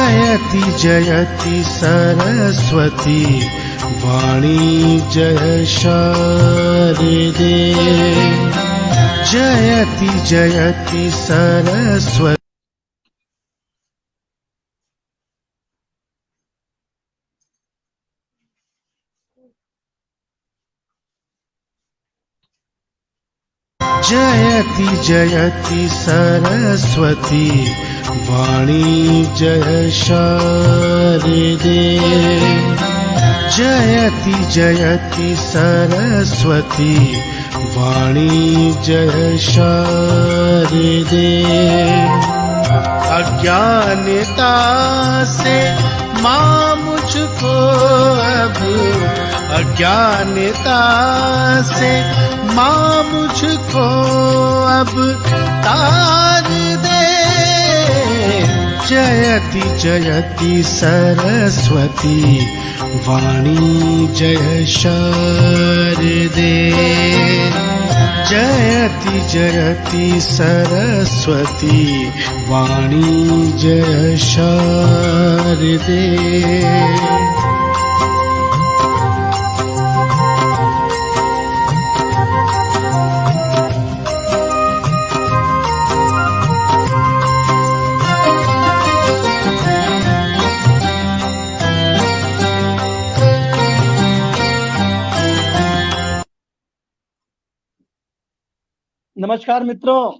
जयति जयति सरस्वती वाणी जय शारदे। जयति जयति सरस्वती। जयति जयति सरस्वती वाणी जय शारदे। जयति जयति सरस्वती वाणी जय शारदे। अज्ञानता से माँ मुझको अब, अज्ञानता से माँ मुझको अब तार दे। जयति जयति सरस्वती वाणी जय शारदे। जयति जयति सरस्वती वाणी जय शारदे। नमस्कार मित्रों,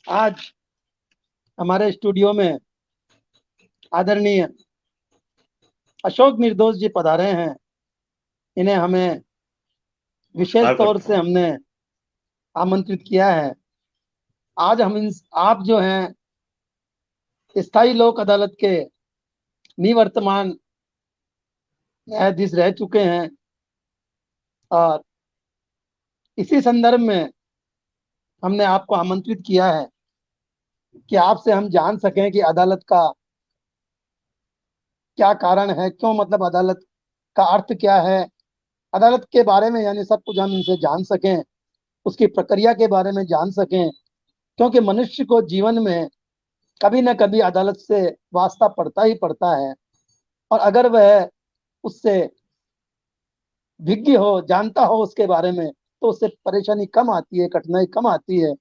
आज हमारे स्टूडियो में आदरणीय अशोक निर्दोष जी पधारे हैं। इन्हें हमें विशेष तौर से हमने आमंत्रित किया है। आज हम आप जो हैं स्थायी लोक अदालत के निवर्तमान न्यायाधीश रह चुके हैं और इसी संदर्भ में हमने आपको आमंत्रित किया है कि आपसे हम जान सकें कि अदालत का क्या कारण है, क्यों, मतलब अदालत का अर्थ क्या है, अदालत के बारे में यानी सब कुछ हम इनसे जान सकें, उसकी प्रक्रिया के बारे में जान सकें। क्योंकि मनुष्य को जीवन में कभी न कभी अदालत से वास्ता पड़ता ही पड़ता है, और अगर वह उससे विज्ञ हो, जानता हो उसके बारे में, तो उससे परेशानी कम आती है, कठिनाई कम आती है,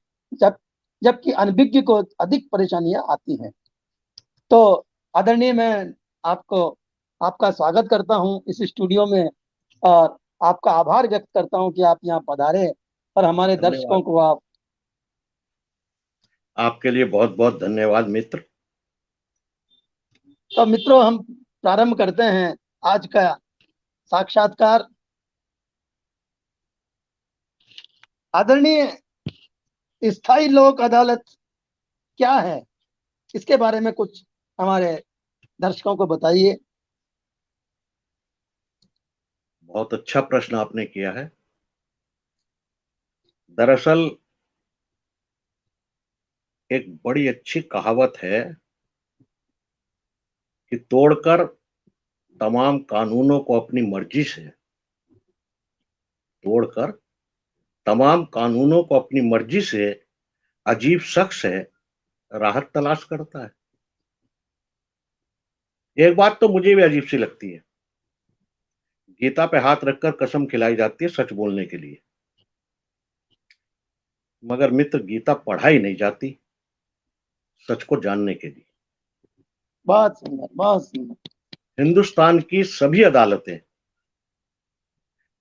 जबकि अनभिज्ञ को अधिक परेशानियां आती हैं। तो आदरणीय, मैं आपका स्वागत करता हूं इस स्टूडियो में और आपका आभार व्यक्त करता हूं कि आप यहां पधारे और हमारे दर्शकों को आपके लिए बहुत बहुत धन्यवाद मित्र। तो मित्रों, हम प्रारंभ करते हैं आज का साक्षात्कार। आदरणीय, स्थायी लोक अदालत क्या है, इसके बारे में कुछ हमारे दर्शकों को बताइए। बहुत अच्छा प्रश्न आपने किया है। दरअसल एक बड़ी अच्छी कहावत है कि तोड़कर तमाम कानूनों को अपनी मर्जी से, तोड़कर तमाम कानूनों को अपनी मर्जी से अजीब शख्स है राहत तलाश करता है। एक बात तो मुझे भी अजीब सी लगती है। गीता पे हाथ रखकर कसम खिलाई जाती है सच बोलने के लिए, मगर मित्र गीता पढ़ाई नहीं जाती सच को जानने के लिए। बहुत सुंदर, बहुत सुंदर। हिंदुस्तान की सभी अदालतें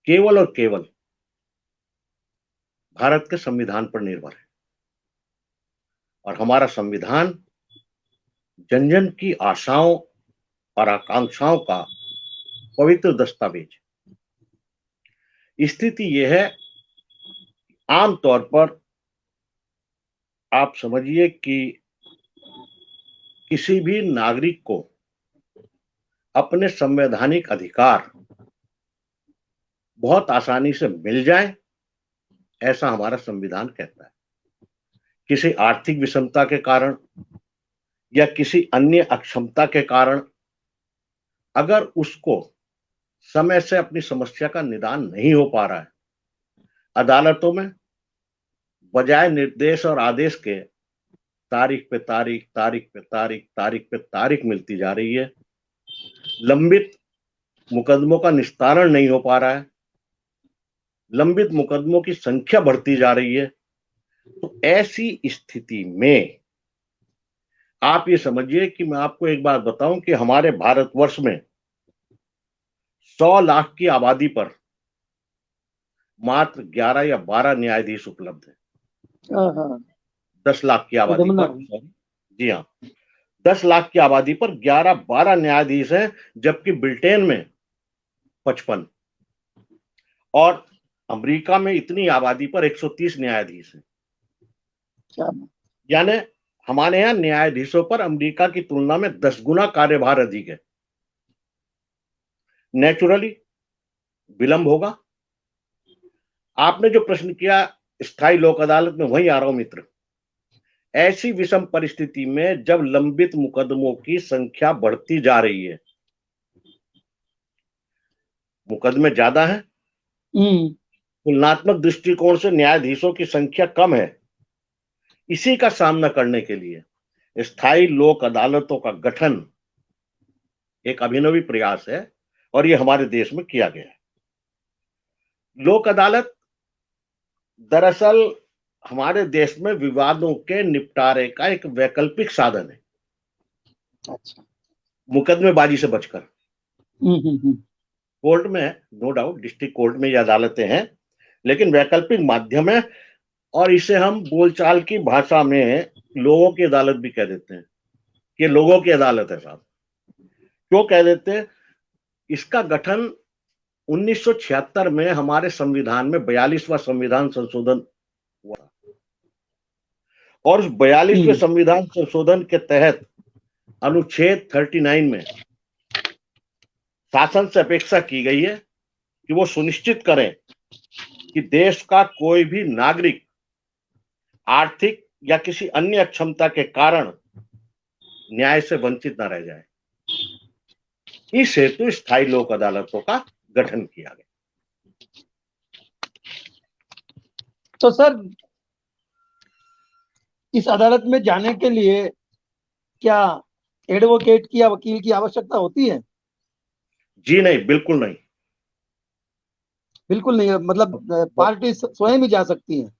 केवल और केवल भारत के संविधान पर निर्भर है, और हमारा संविधान जन जन की आशाओं और आकांक्षाओं का पवित्र दस्तावेज। स्थिति यह है, आमतौर पर आप समझिए कि किसी भी नागरिक को अपने संवैधानिक अधिकार बहुत आसानी से मिल जाए, ऐसा हमारा संविधान कहता है। किसी आर्थिक विषमता के कारण या किसी अन्य अक्षमता के कारण अगर उसको समय से अपनी समस्या का निदान नहीं हो पा रहा है, अदालतों में बजाय निर्देश और आदेश के तारीख पे तारीख, तारीख पे तारीख, तारीख पे तारीख मिलती जा रही है। लंबित मुकदमों का निस्तारण नहीं हो पा रहा है, लंबित मुकदमों की संख्या बढ़ती जा रही है। तो ऐसी स्थिति में आप ये समझिए कि मैं आपको एक बात बताऊं कि हमारे भारतवर्ष में 100 लाख की आबादी पर मात्र 11 या 12 न्यायाधीश उपलब्ध है। हाँ 10 लाख की आबादी विडम्बना पर, जी हाँ, 10 लाख की आबादी पर 11-12 न्यायाधीश हैं, जबकि ब्रिटेन में 55 और अमेरिका में इतनी आबादी पर 130 न्यायाधीश हैं। क्या यानी हमारे यहाँ न्यायाधीशों पर अमेरिका की तुलना में 10 गुना कार्यभार अधिक है। नेचुरली विलंब होगा। आपने जो प्रश्न किया स्थायी लोक अदालत में, वहीं आ रहा हूं मित्र। ऐसी विषम परिस्थिति में जब लंबित मुकदमों की संख्या बढ़ती जा रही है, मुकदमे ज्यादा हैं, तुलनात्मक दृष्टिकोण से न्यायाधीशों की संख्या कम है, इसी का सामना करने के लिए स्थायी लोक अदालतों का गठन एक अभिनवी प्रयास है और ये हमारे देश में किया गया है। लोक अदालत दरअसल हमारे देश में विवादों के निपटारे का एक वैकल्पिक साधन है। अच्छा। मुकदमेबाजी से बचकर कोर्ट में, नो डाउट डिस्ट्रिक्ट कोर्ट में ये अदालतें हैं, लेकिन वैकल्पिक माध्यम है और इसे हम बोलचाल की भाषा में लोगों की अदालत भी कह देते हैं कि लोगों की अदालत है साहब। क्यों कह देते हैं? इसका गठन 1976 में हमारे संविधान में 42वां संविधान संशोधन हुआ और उस 42वें संविधान संशोधन के तहत अनुच्छेद 39 में शासन से अपेक्षा की गई है कि वो सुनिश्चित करें कि देश का कोई भी नागरिक आर्थिक या किसी अन्य अक्षमता के कारण न्याय से वंचित न रह जाए। इस हेतु स्थायी लोक अदालतों का गठन किया गया। तो सर, इस अदालत में जाने के लिए क्या एडवोकेट की या वकील की आवश्यकता होती है? जी नहीं, बिल्कुल नहीं। बिल्कुल नहीं, मतलब पार्टी स्वयं ही जा सकती है?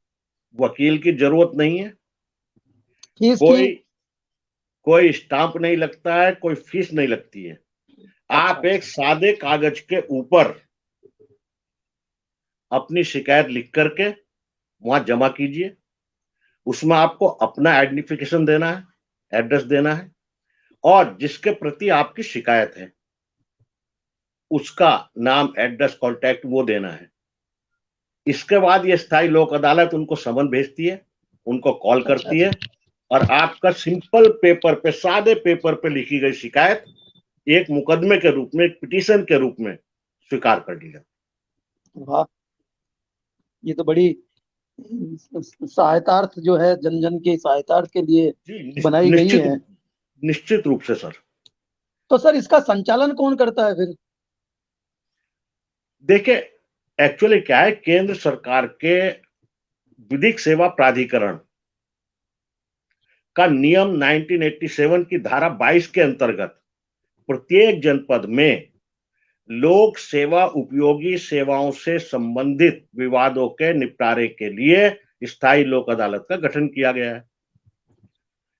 वकील की जरूरत नहीं है। फीस कोई स्टाम्प नहीं लगता है, कोई फीस नहीं लगती है। आप एक सादे कागज के ऊपर अपनी शिकायत लिख करके वहां जमा कीजिए। उसमें आपको अपना आइडेंटिफिकेशन देना है, एड्रेस देना है और जिसके प्रति आपकी शिकायत है उसका नाम, एड्रेस, कॉन्टैक्ट वो देना है। इसके बाद ये स्थायी लोक अदालत उनको समन भेजती है, उनको कॉल करती है और आपका सिंपल पेपर पे, सादे पेपर पे लिखी गई शिकायत एक मुकदमे के रूप में, एक पिटीशन के रूप में स्वीकार कर ली जाती। वाह, ये तो बड़ी सहायतार्थ जो है, जन जन के सहायतार्थ के लिए बनाई गई है। निश्चित रूप से सर। तो सर, इसका संचालन कौन करता है फिर? देखिए, एक्चुअली क्या है, केंद्र सरकार के विधिक सेवा प्राधिकरण का नियम 1987 की धारा 22 के अंतर्गत प्रत्येक जनपद में लोक सेवा उपयोगी सेवाओं से संबंधित विवादों के निपटारे के लिए स्थायी लोक अदालत का गठन किया गया है।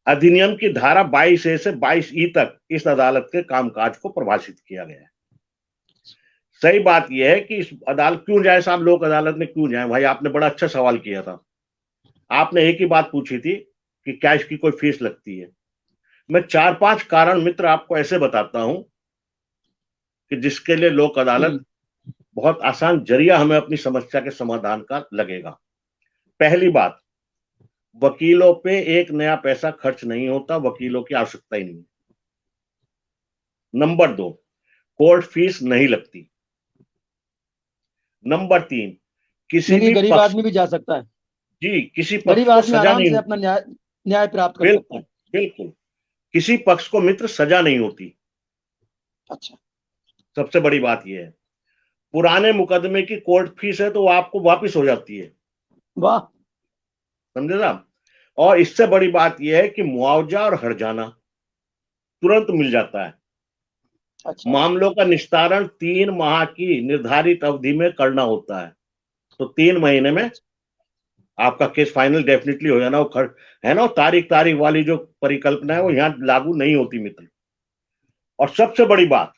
अधिनियम की धारा 22A से 22E तक इस अदालत के कामकाज को परिभाषित किया गया है। सही बात यह है कि इस अदालत क्यों जाए साहब, लोक अदालत में क्यों जाए? भाई, आपने बड़ा अच्छा सवाल किया था। आपने एक ही बात पूछी थी कि क्या इसकी कोई फीस लगती है। मैं 4-5 कारण मित्र आपको ऐसे बताता हूं कि जिसके लिए लोक अदालत बहुत आसान जरिया हमें अपनी समस्या के समाधान का लगेगा। पहली बात, वकीलों पे एक नया पैसा खर्च नहीं होता, वकीलों की आवश्यकता ही नहीं। नंबर 2, कोर्ट फीस नहीं लगती। नंबर 3, किसी भी गरीब आदमी भी जा सकता है। जी, किसी पक्ष गरीब को आदमी सजा आराम नहीं से होती। अपना न्याय प्राप्त कर सकता है। बिल्कुल, किसी पक्ष को मित्र सजा नहीं होती। अच्छा, सबसे बड़ी बात यह है, पुराने मुकदमे की कोर्ट फीस है तो वो आपको वापस हो जाती है। वाह, समझे साहब? और इससे बड़ी बात यह है कि मुआवजा और हर्जाना तुरंत मिल जाता है। अच्छा। मामलों का निस्तारण 3 माह की निर्धारित अवधि में करना होता है। तो 3 महीने में आपका केस फाइनल डेफिनेटली हो जाना। वो है ना, तारीख तारीख वाली जो परिकल्पना है वो यहाँ लागू नहीं होती मित्र। और सबसे बड़ी बात,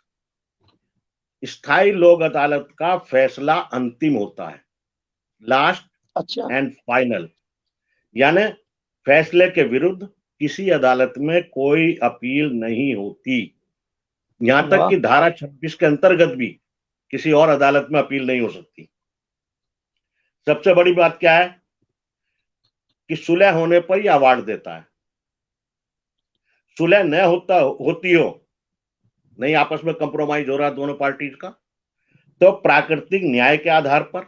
स्थायी लोक अदालत का फैसला अंतिम होता है, लास्ट अच्छा। And final. यानी फैसले के विरुद्ध किसी अदालत में कोई अपील नहीं होती। यहां तक वाह। कि धारा 26 के अंतर्गत भी किसी और अदालत में अपील नहीं हो सकती। सबसे बड़ी बात क्या है कि सुलह होने पर ही अवार्ड देता है। सुलह न होती हो, नहीं आपस में कंप्रोमाइज हो रहा दोनों पार्टीज का, तो प्राकृतिक न्याय के आधार पर,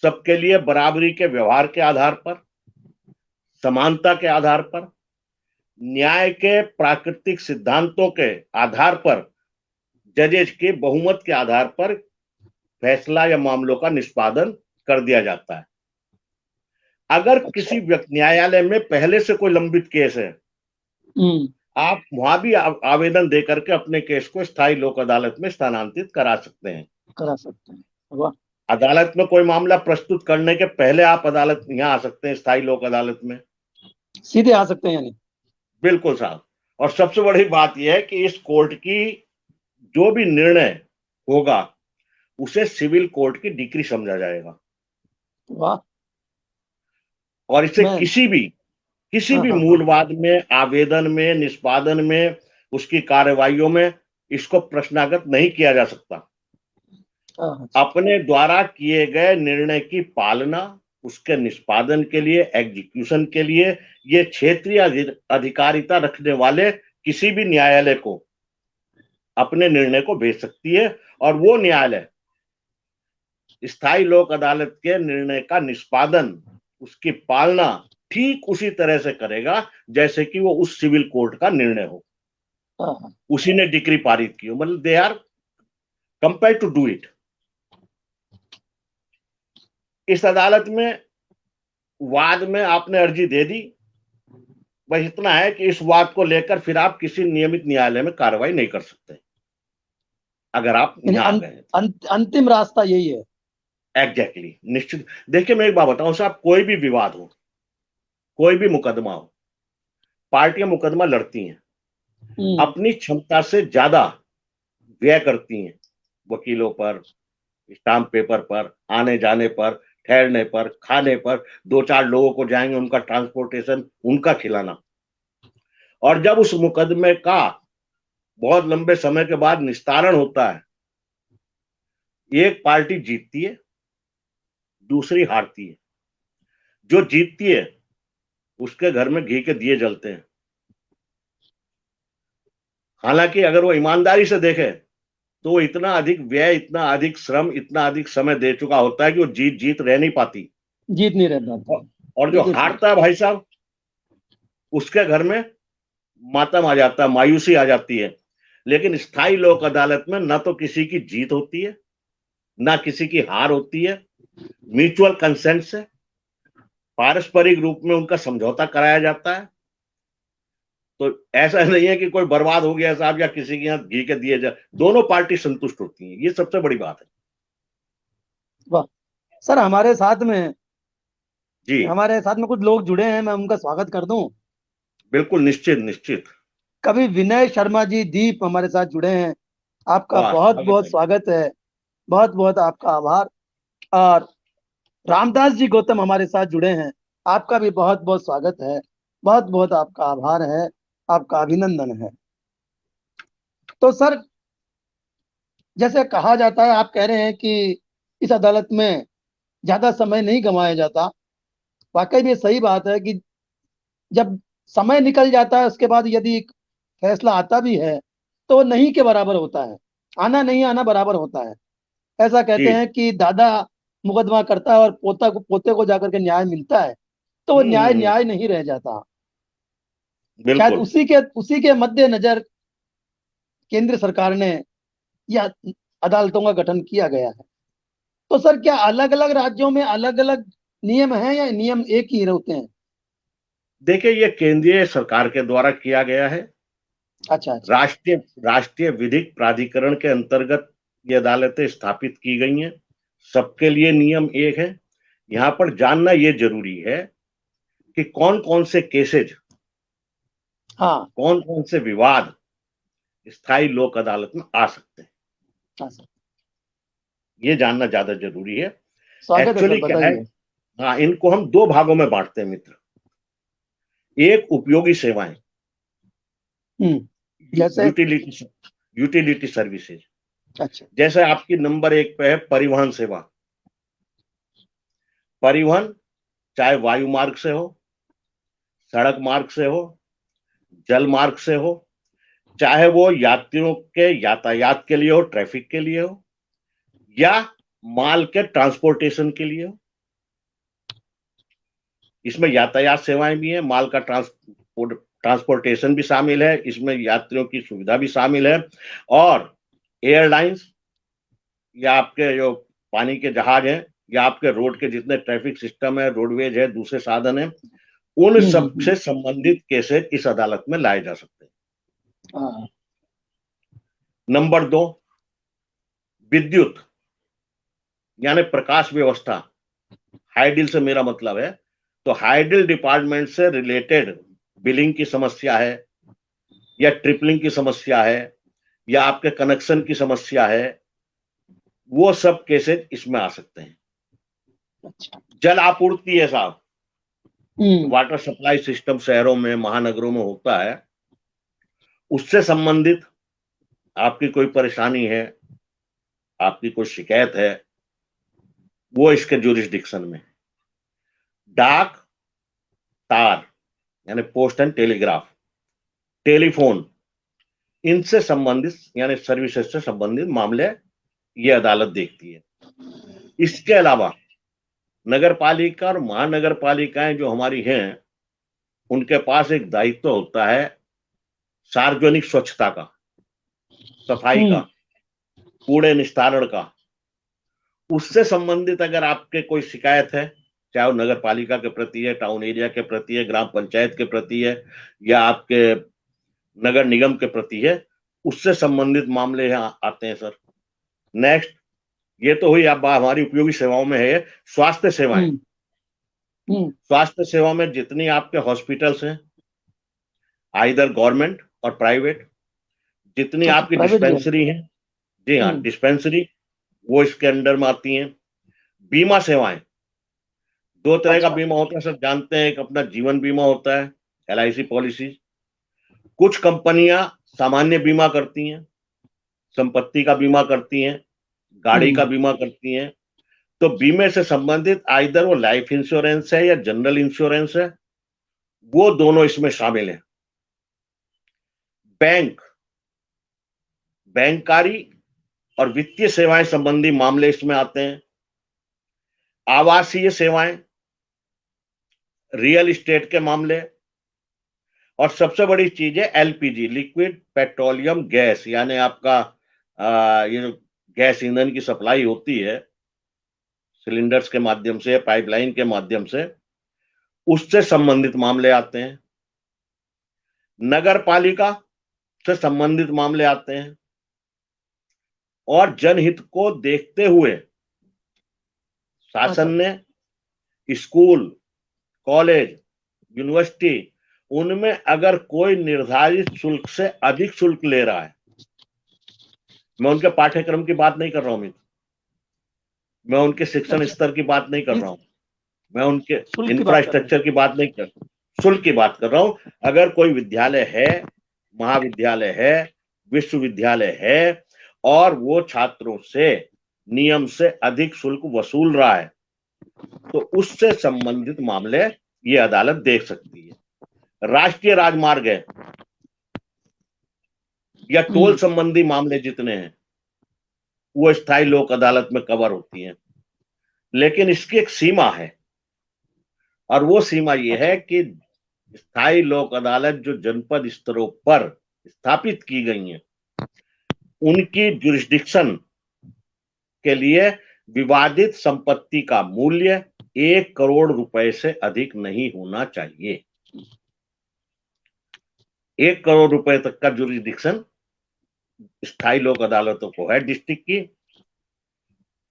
सबके लिए बराबरी के व्यवहार के आधार पर, समानता के आधार पर, न्याय के प्राकृतिक सिद्धांतों के आधार पर, जजेज के बहुमत के आधार पर फैसला या मामलों का निष्पादन कर दिया जाता है। अगर अच्छा। किसी न्यायालय में पहले से कोई लंबित केस है, आप वहां भी आवेदन देकर के अपने केस को स्थायी लोक अदालत में स्थानांतरित करा सकते हैं। करा सकते हैं। वाह। अदालत में कोई मामला प्रस्तुत करने के पहले आप अदालत यहाँ आ सकते हैं, स्थायी लोक अदालत में सीधे आ सकते हैं यानी। बिल्कुल साहब। और सबसे बड़ी बात यह है कि इस कोर्ट की जो भी निर्णय होगा उसे सिविल कोर्ट की डिक्री समझा जाएगा। वाह। और इसे मैं किसी हाँ भी हाँ हाँ मूलवाद में, आवेदन में, निष्पादन में, उसकी कार्रवाइयों में इसको प्रश्नागत नहीं किया जा सकता। हाँ हाँ। अपने द्वारा किए गए निर्णय की पालना, उसके निष्पादन के लिए, एग्जीक्यूशन के लिए ये क्षेत्रीय अधिकारिता रखने वाले किसी भी न्यायालय को अपने निर्णय को भेज सकती है। और वो न्यायालय स्थायी लोक अदालत के निर्णय का निष्पादन, उसकी पालना ठीक उसी तरह से करेगा जैसे कि वो उस सिविल कोर्ट का निर्णय हो, हाँ हाँ। उसी ने डिक्री पारित की हो। मतलब they are compare to do it. इस अदालत में वाद में आपने अर्जी दे दी, बस इतना है कि इस वाद को लेकर फिर आप किसी नियमित न्यायालय में कार्रवाई नहीं कर सकते अगर आप यानी यहां आ गए। अंतिम रास्ता यही है। एग्जैक्टली, निश्चित। देखिए मैं एक बात बताऊं साहब, कोई भी विवाद हो, कोई भी मुकदमा हो, पार्टियां मुकदमा लड़ती हैं, अपनी क्षमता से ज्यादा व्यय करती हैं, वकीलों पर, स्टाम्प पेपर पर, आने जाने पर, ठहरने पर, खाने पर, 2-4 लोगों को जाएंगे उनका ट्रांसपोर्टेशन, उनका खिलाना। और जब उस मुकदमे का बहुत लंबे समय के बाद निस्तारण होता है, एक पार्टी जीतती है, दूसरी हारती है। जो जीतती है उसके घर में घी के दिए जलते हैं। हालांकि अगर वो ईमानदारी से देखे तो वो इतना अधिक व्यय, इतना अधिक श्रम, इतना अधिक समय दे चुका होता है कि वो जीत रह नहीं पाती। जीत नहीं रह पाती। और जो हारता है भाई साहब, उसके घर में मातम आ जाता है, मायूसी आ जाती है। लेकिन स्थायी लोक अदालत में ना तो किसी की जीत होती है, ना किसी की हार होती है। म्यूचुअल कंसेंट से, पारस्परिक रूप में उनका समझौता कराया जाता है। तो ऐसा नहीं है कि कोई बर्बाद हो गया साहब या किसी के यहाँ घी के दिए जाए, दोनों पार्टी संतुष्ट होती हैं। ये सबसे बड़ी बात है। वाह। सर जी हमारे साथ में कुछ लोग जुड़े हैं, मैं उनका स्वागत कर दूं। बिल्कुल, निश्चित निश्चित। कभी विनय शर्मा जी दीप हमारे साथ जुड़े हैं, आपका वाह, बहुत स्वागत बहुत है। स्वागत है। बहुत बहुत आपका आभार। और रामदास जी गौतम हमारे साथ जुड़े हैं, आपका भी बहुत बहुत स्वागत है। बहुत बहुत आपका आभार है, आपका अभिनंदन है। तो सर, जैसे कहा जाता है, आप कह रहे हैं कि इस अदालत में ज्यादा समय नहीं गंवाया जाता। वाकई में सही बात है कि जब समय निकल जाता है उसके बाद यदि एक फैसला आता भी है तो वो नहीं के बराबर होता है, आना नहीं आना बराबर होता है। ऐसा कहते जी। हैं कि दादा मुकदमा करता है और पोते को जाकर के न्याय मिलता है, तो वो न्याय हम्म। न्याय नहीं रह जाता। शायद बिल्कुल। उसी के मद्देनजर केंद्र सरकार ने यह अदालतों का गठन किया गया है। तो सर, क्या अलग अलग राज्यों में अलग अलग नियम हैं या नियम एक ही होते हैं? देखिए, ये केंद्रीय सरकार के द्वारा किया गया है। अच्छा अच्छा। राष्ट्रीय विधिक प्राधिकरण के अंतर्गत ये अदालतें स्थापित की गई हैं। सबके लिए नियम एक है। यहाँ पर जानना ये जरूरी है कि कौन कौन से केसेज, हाँ कौन कौन से विवाद स्थायी लोक अदालत में आ सकते हैं, हाँ सर, ये जानना ज्यादा जरूरी है। स्वागत है सर, एक्चुअली क्या है, बताइए। हाँ, इनको हम दो भागों में बांटते हैं मित्र। एक उपयोगी सेवाएं, जैसे? Utility utility services. अच्छा। जैसे आपकी नंबर एक पे है परिवहन सेवा। परिवहन चाहे वायु मार्ग से हो, सड़क मार्ग से हो, जल मार्ग से हो, चाहे वो यात्रियों के यातायात के लिए हो, ट्रैफिक के लिए हो, या माल के ट्रांसपोर्टेशन के लिए हो। इसमें यातायात सेवाएं भी हैं, माल का ट्रांसपोर्टेशन भी शामिल है, इसमें यात्रियों की सुविधा भी शामिल है। और एयरलाइंस या आपके जो पानी के जहाज हैं, या आपके रोड के जितने ट्रैफिक सिस्टम है, रोडवेज है, दूसरे साधन है, उन सब से संबंधित केसेस इस अदालत में लाए जा सकते हैं। हाँ। नंबर 2, विद्युत यानी प्रकाश व्यवस्था। हाईडिल से मेरा मतलब है, तो हाईडिल डिपार्टमेंट से रिलेटेड बिलिंग की समस्या है, या ट्रिपलिंग की समस्या है, या आपके कनेक्शन की समस्या है, वो सब केसेस इसमें आ सकते हैं। अच्छा। जल आपूर्ति है साहब, हम्म। वाटर सप्लाई सिस्टम शहरों में, महानगरों में होता है, उससे संबंधित आपकी कोई परेशानी है, आपकी कोई शिकायत है, वो इसके ज्यूरिसडिक्शन में। डाक तार यानी पोस्ट एंड टेलीग्राफ, टेलीफोन, इनसे संबंधित यानी सर्विसेज से संबंधित मामले ये अदालत देखती है। इसके अलावा नगर पालिका और महानगर पालिकाएं जो हमारी हैं, उनके पास एक दायित्व होता है सार्वजनिक स्वच्छता का, सफाई का, कूड़े निस्तारण का। उससे संबंधित अगर आपके कोई शिकायत है, चाहे वो नगर पालिका के प्रति है, टाउन एरिया के प्रति है, ग्राम पंचायत के प्रति है, या आपके नगर निगम के प्रति है, उससे संबंधित मामले यहाँ आते हैं सर। नेक्स्ट, ये तो हुई अब हमारी उपयोगी सेवाओं में है स्वास्थ्य सेवाएं। स्वास्थ्य सेवा में जितनी आपके हॉस्पिटल्स हैं, आइदर गवर्नमेंट और प्राइवेट, जितनी अच्छा, आपकी प्राइवेट भी है? डिस्पेंसरी है, जी हाँ, डिस्पेंसरी, वो इसके अंडर में आती हैं। बीमा सेवाएं, दो तरह का अच्छा। बीमा होता है सब जानते हैं। एक अपना जीवन बीमा होता है, LIC पॉलिसी। कुछ कंपनियां सामान्य बीमा करती हैं, संपत्ति का बीमा करती हैं, गाड़ी का बीमा करती हैं। तो बीमे से संबंधित आइदर वो लाइफ इंश्योरेंस है या जनरल इंश्योरेंस है, वो दोनों इसमें शामिल है। बैंककारी और वित्तीय सेवाएं संबंधी मामले इसमें आते हैं। आवासीय सेवाएं, रियल एस्टेट के मामले, और सबसे बड़ी चीज है LPG, लिक्विड पेट्रोलियम गैस, यानी आपका ये जो गैस ईंधन की सप्लाई होती है सिलेंडर्स के माध्यम से, पाइपलाइन के माध्यम से, उससे संबंधित मामले आते हैं। नगर पालिका से संबंधित मामले आते हैं। और जनहित को देखते हुए शासन ने स्कूल, कॉलेज, यूनिवर्सिटी, उनमें अगर कोई निर्धारित शुल्क से अधिक शुल्क ले रहा है, मैं उनके पाठ्यक्रम की बात नहीं कर रहा हूं मित्र, मैं उनके शिक्षण स्तर की बात नहीं कर रहा हूं, मैं उनके इंफ्रास्ट्रक्चर की बात नहीं कर रहा हूं, शुल्क की बात कर रहा हूं। अगर कोई विद्यालय है, महाविद्यालय है, विश्वविद्यालय है, और वो छात्रों से नियम से अधिक शुल्क वसूल रहा है, तो उससे संबंधित मामले ये अदालत देख सकती है। राष्ट्रीय राजमार्ग है या टोल संबंधी मामले जितने हैं, वो स्थायी लोक अदालत में कवर होती हैं। लेकिन इसकी एक सीमा है, और वो सीमा ये है कि स्थायी लोक अदालत जो जनपद स्तरों पर स्थापित की गई हैं, उनकी जुरिस्डिक्शन के लिए विवादित संपत्ति का मूल्य 1 करोड़ रुपए से अधिक नहीं होना चाहिए। 1 करोड़ रुपए तक का जुरिडिक्शन स्थायी लोक अदालतों को है डिस्ट्रिक्ट की।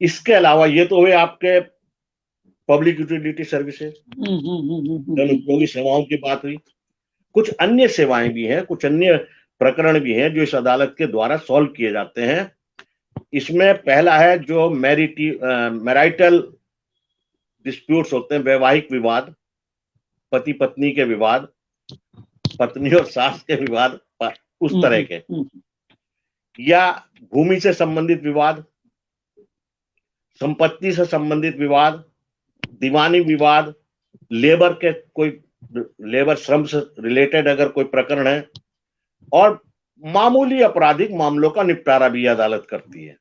इसके अलावा ये तो हुए आपके पब्लिक यूटिलिटी सर्विसेज, जन उपयोगी सेवाओं की बात हुई। कुछ अन्य सेवाएं भी हैं, कुछ अन्य प्रकरण भी हैं जो इस अदालत के द्वारा सॉल्व किए जाते हैं। इसमें पहला है जो मैरिटल डिस्प्यूट्स होते हैं, वैवाहिक विवाद, पति पत्नी के विवाद, पत्नी और सास के विवाद, उस तरह के, या भूमि से संबंधित विवाद, संपत्ति से संबंधित विवाद, दीवानी विवाद, लेबर के कोई लेबर श्रम से रिलेटेड अगर कोई प्रकरण है, और मामूली आपराधिक मामलों का निपटारा भी अदालत करती है।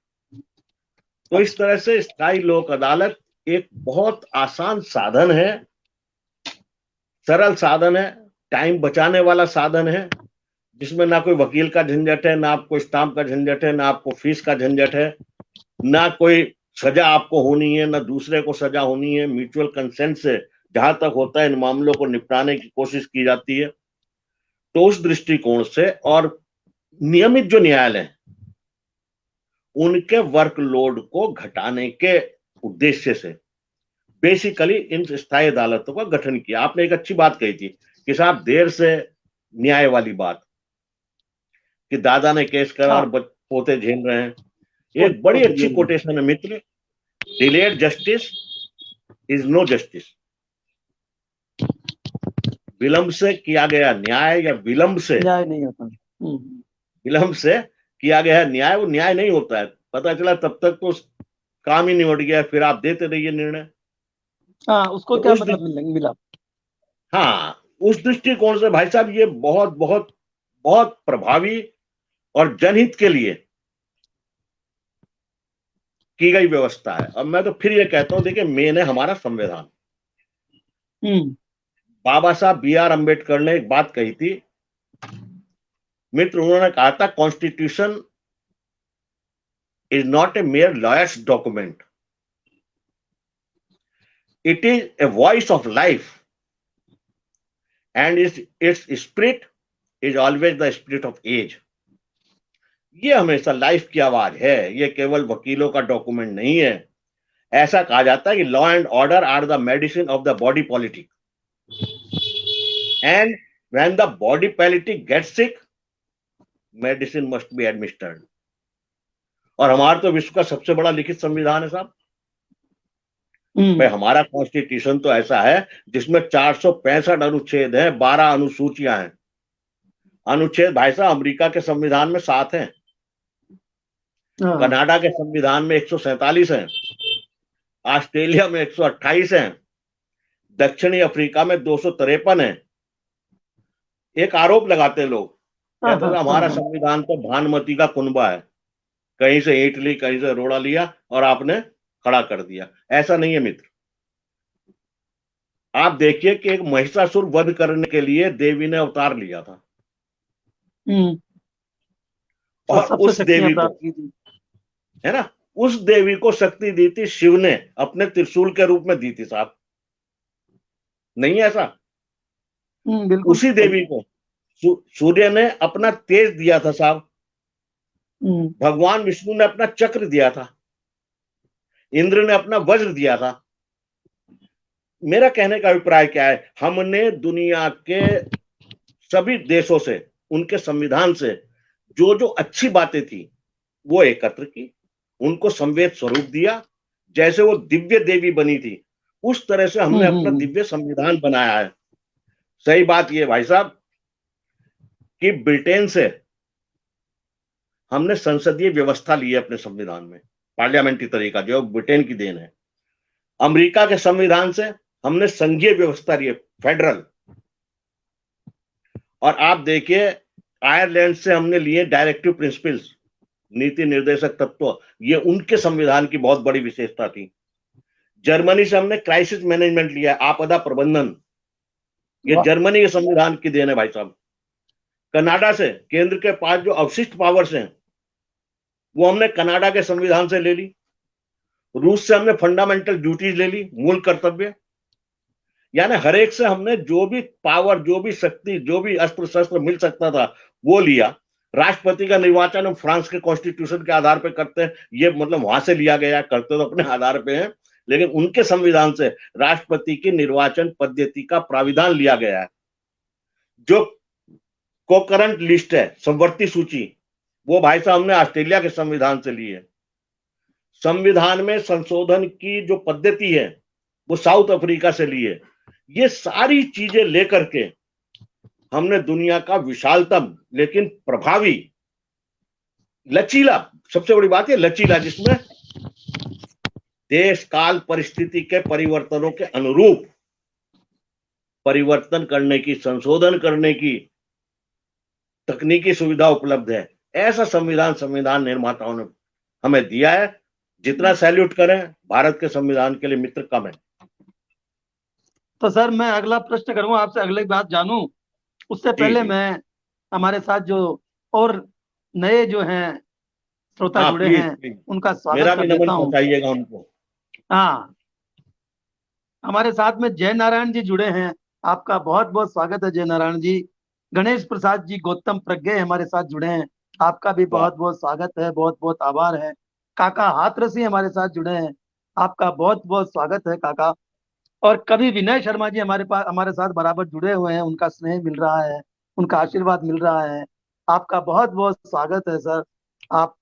तो इस तरह से स्थायी लोक अदालत एक बहुत आसान साधन है, सरल साधन है, टाइम बचाने वाला साधन है, जिसमें ना कोई वकील का झंझट है, ना आपको स्टाम्प का झंझट है, ना आपको फीस का झंझट है, ना कोई सजा आपको होनी है, ना दूसरे को सजा होनी है। म्यूचुअल कंसेंट से जहां तक होता है इन मामलों को निपटाने की कोशिश की जाती है। तो उस दृष्टिकोण से और नियमित जो न्यायालय हैं उनके वर्कलोड को घटाने के उद्देश्य से बेसिकली इन स्थायी अदालतों का गठन किया। आपने एक अच्छी बात कही थी कि साहब देर से न्याय वाली बात, कि दादा ने केस करा और पोते झेल रहे हैं। एक बड़ी अच्छी कोटेशन है मित्र, delayed justice is no justice. विलंब से किया गया न्याय या विलंब से न्याय नहीं होता, विलंब से किया गया न्याय वो न्याय नहीं होता है। पता चला तब तक तो काम ही निपट गया, फिर आप देते रहिए निर्णय। हाँ, उसको तो क्या मतलब मिला? हाँ, उस दृष्टिकोण से भाई साहब ये बहुत बहुत बहुत प्रभावी और जनहित के लिए की गई व्यवस्था है। अब मैं तो फिर ये कहता हूं, देखिए मेन है हमारा संविधान। बाबा साहब B.R. अम्बेडकर ने एक बात कही थी मित्र, उन्होंने कहा था constitution is not a mere lawyers document, it is a voice of life and its spirit is always the spirit of age. ये हमेशा लाइफ की आवाज है, ये केवल वकीलों का डॉक्यूमेंट नहीं है। ऐसा कहा जाता है कि law and order are the medicine of the body politic, and when the body politic gets sick medicine must be administered. और हमारा तो विश्व का सबसे बड़ा लिखित संविधान है साहब। भाई हमारा कॉन्स्टिट्यूशन तो ऐसा है जिसमें 465 अनुच्छेद हैं, 12 अनुसूचियां हैं। अनुच्छेद भाई साहब अमेरिका के संविधान में 7 हैं, कनाडा के संविधान में 147 हैं, ऑस्ट्रेलिया में 128 हैं, दक्षिणी अफ्रीका में 253 हैं। एक आरोप लगाते लोग, कहते हैं हमारा संविधान तो भानुमति का कुनबा है, कहीं से ईंट ली, कहीं से रोड़ा लिया और आपने खड़ा कर दिया। ऐसा नहीं है मित्र। आप देखिए कि एक महिषासुर वध करने के लिए देवी ने अवतार लिया था, और उस देवी को, है ना, उस देवी को शक्ति दी थी शिव ने, अपने त्रिशूल के रूप में दी थी साहब। नहीं ऐसा? उसी देवी को सूर्य ने अपना तेज दिया था साहब, भगवान विष्णु ने अपना चक्र दिया था, इंद्र ने अपना वज्र दिया था। मेरा कहने का अभिप्राय क्या है, हमने दुनिया के सभी देशों से, उनके संविधान से जो जो अच्छी बातें थी वो एकत्र की, उनको संवेद स्वरूप दिया। जैसे वो दिव्य देवी बनी थी उस तरह से हमने अपना दिव्य संविधान बनाया है। सही बात ये भाई साहब कि ब्रिटेन से हमने संसदीय व्यवस्था ली है अपने संविधान में, पार्लियामेंट्री तरीका जो ब्रिटेन की देन है। अमेरिका के संविधान से हमने संघीय व्यवस्था ली है, फेडरल। और आप देखिए आयरलैंड से हमने लिए डायरेक्टिव प्रिंसिपल्स, नीति निर्देशक तत्व, ये उनके संविधान की बहुत बड़ी विशेषता थी। जर्मनी से हमने क्राइसिस मैनेजमेंट लिया, आपदा प्रबंधन, ये जर्मनी के संविधान की देन है भाई साहब। कनाडा से केंद्र के पास जो अवशिष्ट पावर्स हैं वो हमने कनाडा के संविधान से ले ली। रूस से हमने फंडामेंटल ड्यूटीज ले ली, मूल कर्तव्य। यानी हर एक से हमने जो भी पावर, जो भी शक्ति, जो भी अस्त्र शस्त्र मिल सकता था वो लिया। राष्ट्रपति का निर्वाचन हम फ्रांस के कॉन्स्टिट्यूशन के आधार पर करते हैं, ये मतलब वहां से लिया गया, करते तो अपने आधार पे है, लेकिन उनके संविधान से राष्ट्रपति की निर्वाचन पद्धति का प्राविधान लिया गया है। जो कोकरेंट लिस्ट है, समवर्ती सूची, वो भाई साहब हमने ऑस्ट्रेलिया के संविधान से ली है। संविधान में संशोधन की जो पद्धति है वो साउथ अफ्रीका से ली है। ये सारी चीजें लेकर के हमने दुनिया का विशालतम लेकिन प्रभावी, लचीला, सबसे बड़ी बात है लचीला, जिसमें देश काल परिस्थिति के परिवर्तनों के अनुरूप परिवर्तन करने की, संशोधन करने की तकनीकी सुविधा उपलब्ध है, ऐसा संविधान निर्माताओं ने हमें दिया है। जितना सैल्यूट करें, भारत के संविधान के लिए मित्र कम है। तो सर मैं अगला प्रश्न करूंगा आपसे, अगली बात जानूं उससे पहले मैं हमारे साथ जो और नए जो हैं श्रोता जुड़े हैं प्लीज, उनका स्वागत मेरा कर भी देता नमन हूं। पहुंचाइएगा उनको। हाँ, हमारे साथ में जय नारायण जी जुड़े हैं, आपका बहुत बहुत स्वागत है जय नारायण जी। गणेश प्रसाद जी गौतम प्रज्ञा हमारे साथ जुड़े हैं, आपका भी बहुत बहुत स्वागत है, बहुत बहुत आभार है। काका हाथरसी हमारे साथ जुड़े हैं, आपका बहुत बहुत स्वागत है काका। और कवि विनय शर्मा जी हमारे साथ बराबर जुड़े हुए हैं, उनका स्नेह मिल रहा है, उनका आशीर्वाद मिल रहा है, आपका बहुत बहुत स्वागत है सर। आप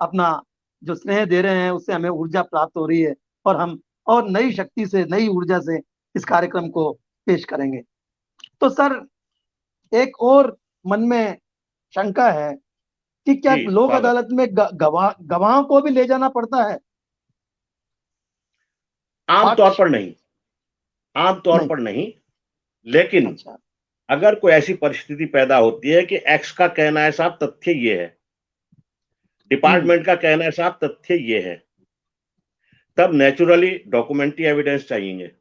अपना जो स्नेह दे रहे हैं उससे हमें ऊर्जा प्राप्त हो रही है, और हम और नई शक्ति से, नई ऊर्जा से इस कार्यक्रम को पेश करेंगे। तो सर एक और मन में शंका है कि क्या लोक अदालत में गवाहों को भी ले जाना पड़ता है? आमतौर पर नहीं, आमतौर पर नहीं, लेकिन अच्छा। अगर कोई ऐसी परिस्थिति पैदा होती है कि एक्स का कहना है साहब तथ्य ये है, डिपार्टमेंट का कहना है साहब तथ्य ये है, तब नेचुरली डॉक्यूमेंट्री एविडेंस चाहिए।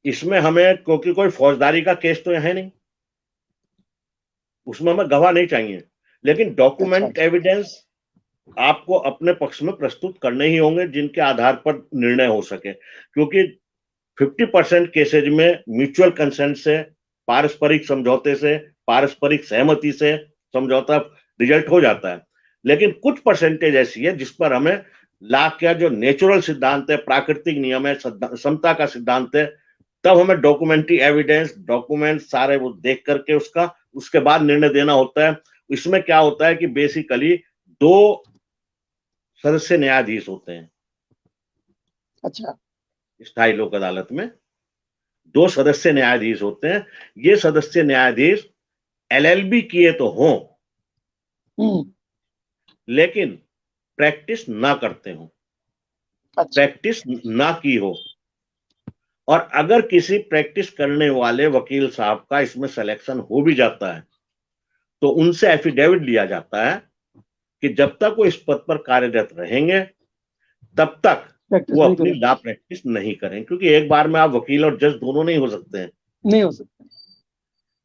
इसमें हमें, क्योंकि कोई फौजदारी का केस तो है नहीं, उसमें हमें गवाह नहीं चाहिए, लेकिन डॉक्यूमेंट एविडेंस आपको अपने पक्ष में प्रस्तुत करने ही होंगे जिनके आधार पर निर्णय हो सके। क्योंकि 50% केसेज में म्यूचुअल कंसेंट से, पारस्परिक समझौते से, पारस्परिक सहमति से समझौता रिजल्ट हो जाता है, लेकिन कुछ परसेंटेज ऐसी है जिस पर हमें लॉ का जो नेचुरल सिद्धांत है, प्राकृतिक नियम है, समता का सिद्धांत है, तब हमें डॉक्यूमेंट्री एविडेंस, डॉक्यूमेंट सारे वो देख करके उसके बाद निर्णय देना होता है। इसमें क्या होता है कि बेसिकली 2 सदस्य न्यायाधीश होते हैं। अच्छा, स्थायी लोक अदालत में 2 सदस्य न्यायाधीश होते हैं। ये सदस्य न्यायाधीश LLB किए तो हों, लेकिन प्रैक्टिस ना करते हो, प्रैक्टिस ना की हो, और अगर किसी प्रैक्टिस करने वाले वकील साहब का इसमें सिलेक्शन हो भी जाता है तो उनसे एफिडेविट लिया जाता है कि जब तक वो इस पद पर कार्यरत रहेंगे तब तक वो अपनी लॉ प्रैक्टिस नहीं करें, क्योंकि एक बार में आप वकील और जज दोनों नहीं हो सकते हैं, नहीं हो सकते।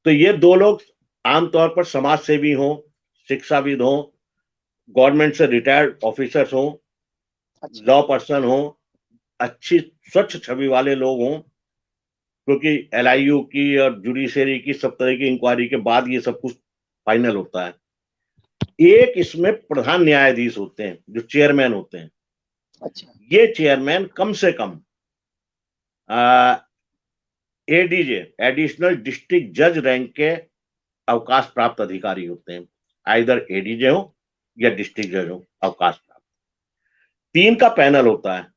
तो ये 2 लोग आमतौर पर समाज सेवी हों, शिक्षाविद हों, गवर्नमेंट से रिटायर्ड ऑफिसर्स हों, लॉ पर्सन हों, अच्छी स्वच्छ छवि वाले लोग हों, क्योंकि LIU की और जुडिशरी की सब तरह की इंक्वायरी के बाद ये सब कुछ फाइनल होता है। एक इसमें प्रधान न्यायाधीश होते हैं जो चेयरमैन होते हैं। अच्छा, ये चेयरमैन कम से कम ADJ, एडिशनल डिस्ट्रिक्ट जज रैंक के अवकाश प्राप्त अधिकारी होते हैं, आइदर ADJ हो या डिस्ट्रिक्ट जज हो, अवकाश प्राप्त। 3 का पैनल होता है।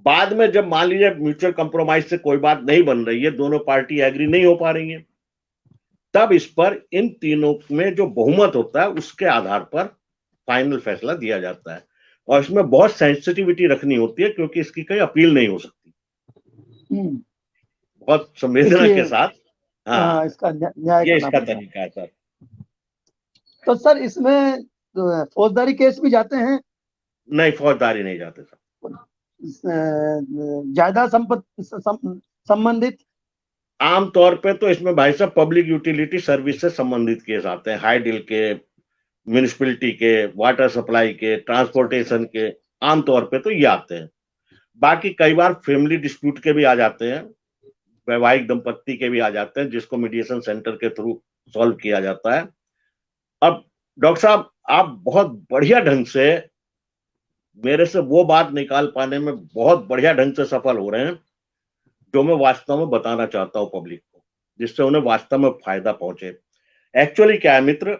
बाद में जब मान लीजिए म्यूचुअल कंप्रोमाइज से कोई बात नहीं बन रही है, दोनों पार्टी एग्री नहीं हो पा रही है, तब इस पर इन तीनों में जो बहुमत होता है उसके आधार पर फाइनल फैसला दिया जाता है। और इसमें बहुत सेंसिटिविटी रखनी होती है क्योंकि इसकी कोई अपील नहीं हो सकती, बहुत संवेदना के साथ। हाँ, इसका न्याय ये इसका तरीका है सर। तो सर इसमें फौजदारी केस भी जाते हैं? नहीं, फौजदारी नहीं जाते सर। जायदाद संपत्ति संबंधित आमतौर पे तो इसमें भाई साहब पब्लिक यूटिलिटी सर्विस से संबंधित केस आते हैं, हाई डील के, म्यूनिसिपैलिटी के, वाटर सप्लाई के, ट्रांसपोर्टेशन के, आमतौर पे तो ये आते हैं। बाकी कई बार फैमिली डिस्प्यूट के भी आ जाते हैं, वैवाहिक दंपत्ति के भी आ जाते हैं, जिसको मीडिएशन सेंटर के थ्रू सॉल्व किया जाता है। अब डॉक्टर साहब, आप बहुत बढ़िया ढंग से मेरे से वो बात निकाल पाने में बहुत बढ़िया ढंग से सफल हो रहे हैं जो मैं वास्तव में बताना चाहता हूं पब्लिक को, जिससे उन्हें वास्तव में फायदा पहुंचे। एक्चुअली क्या है मित्र,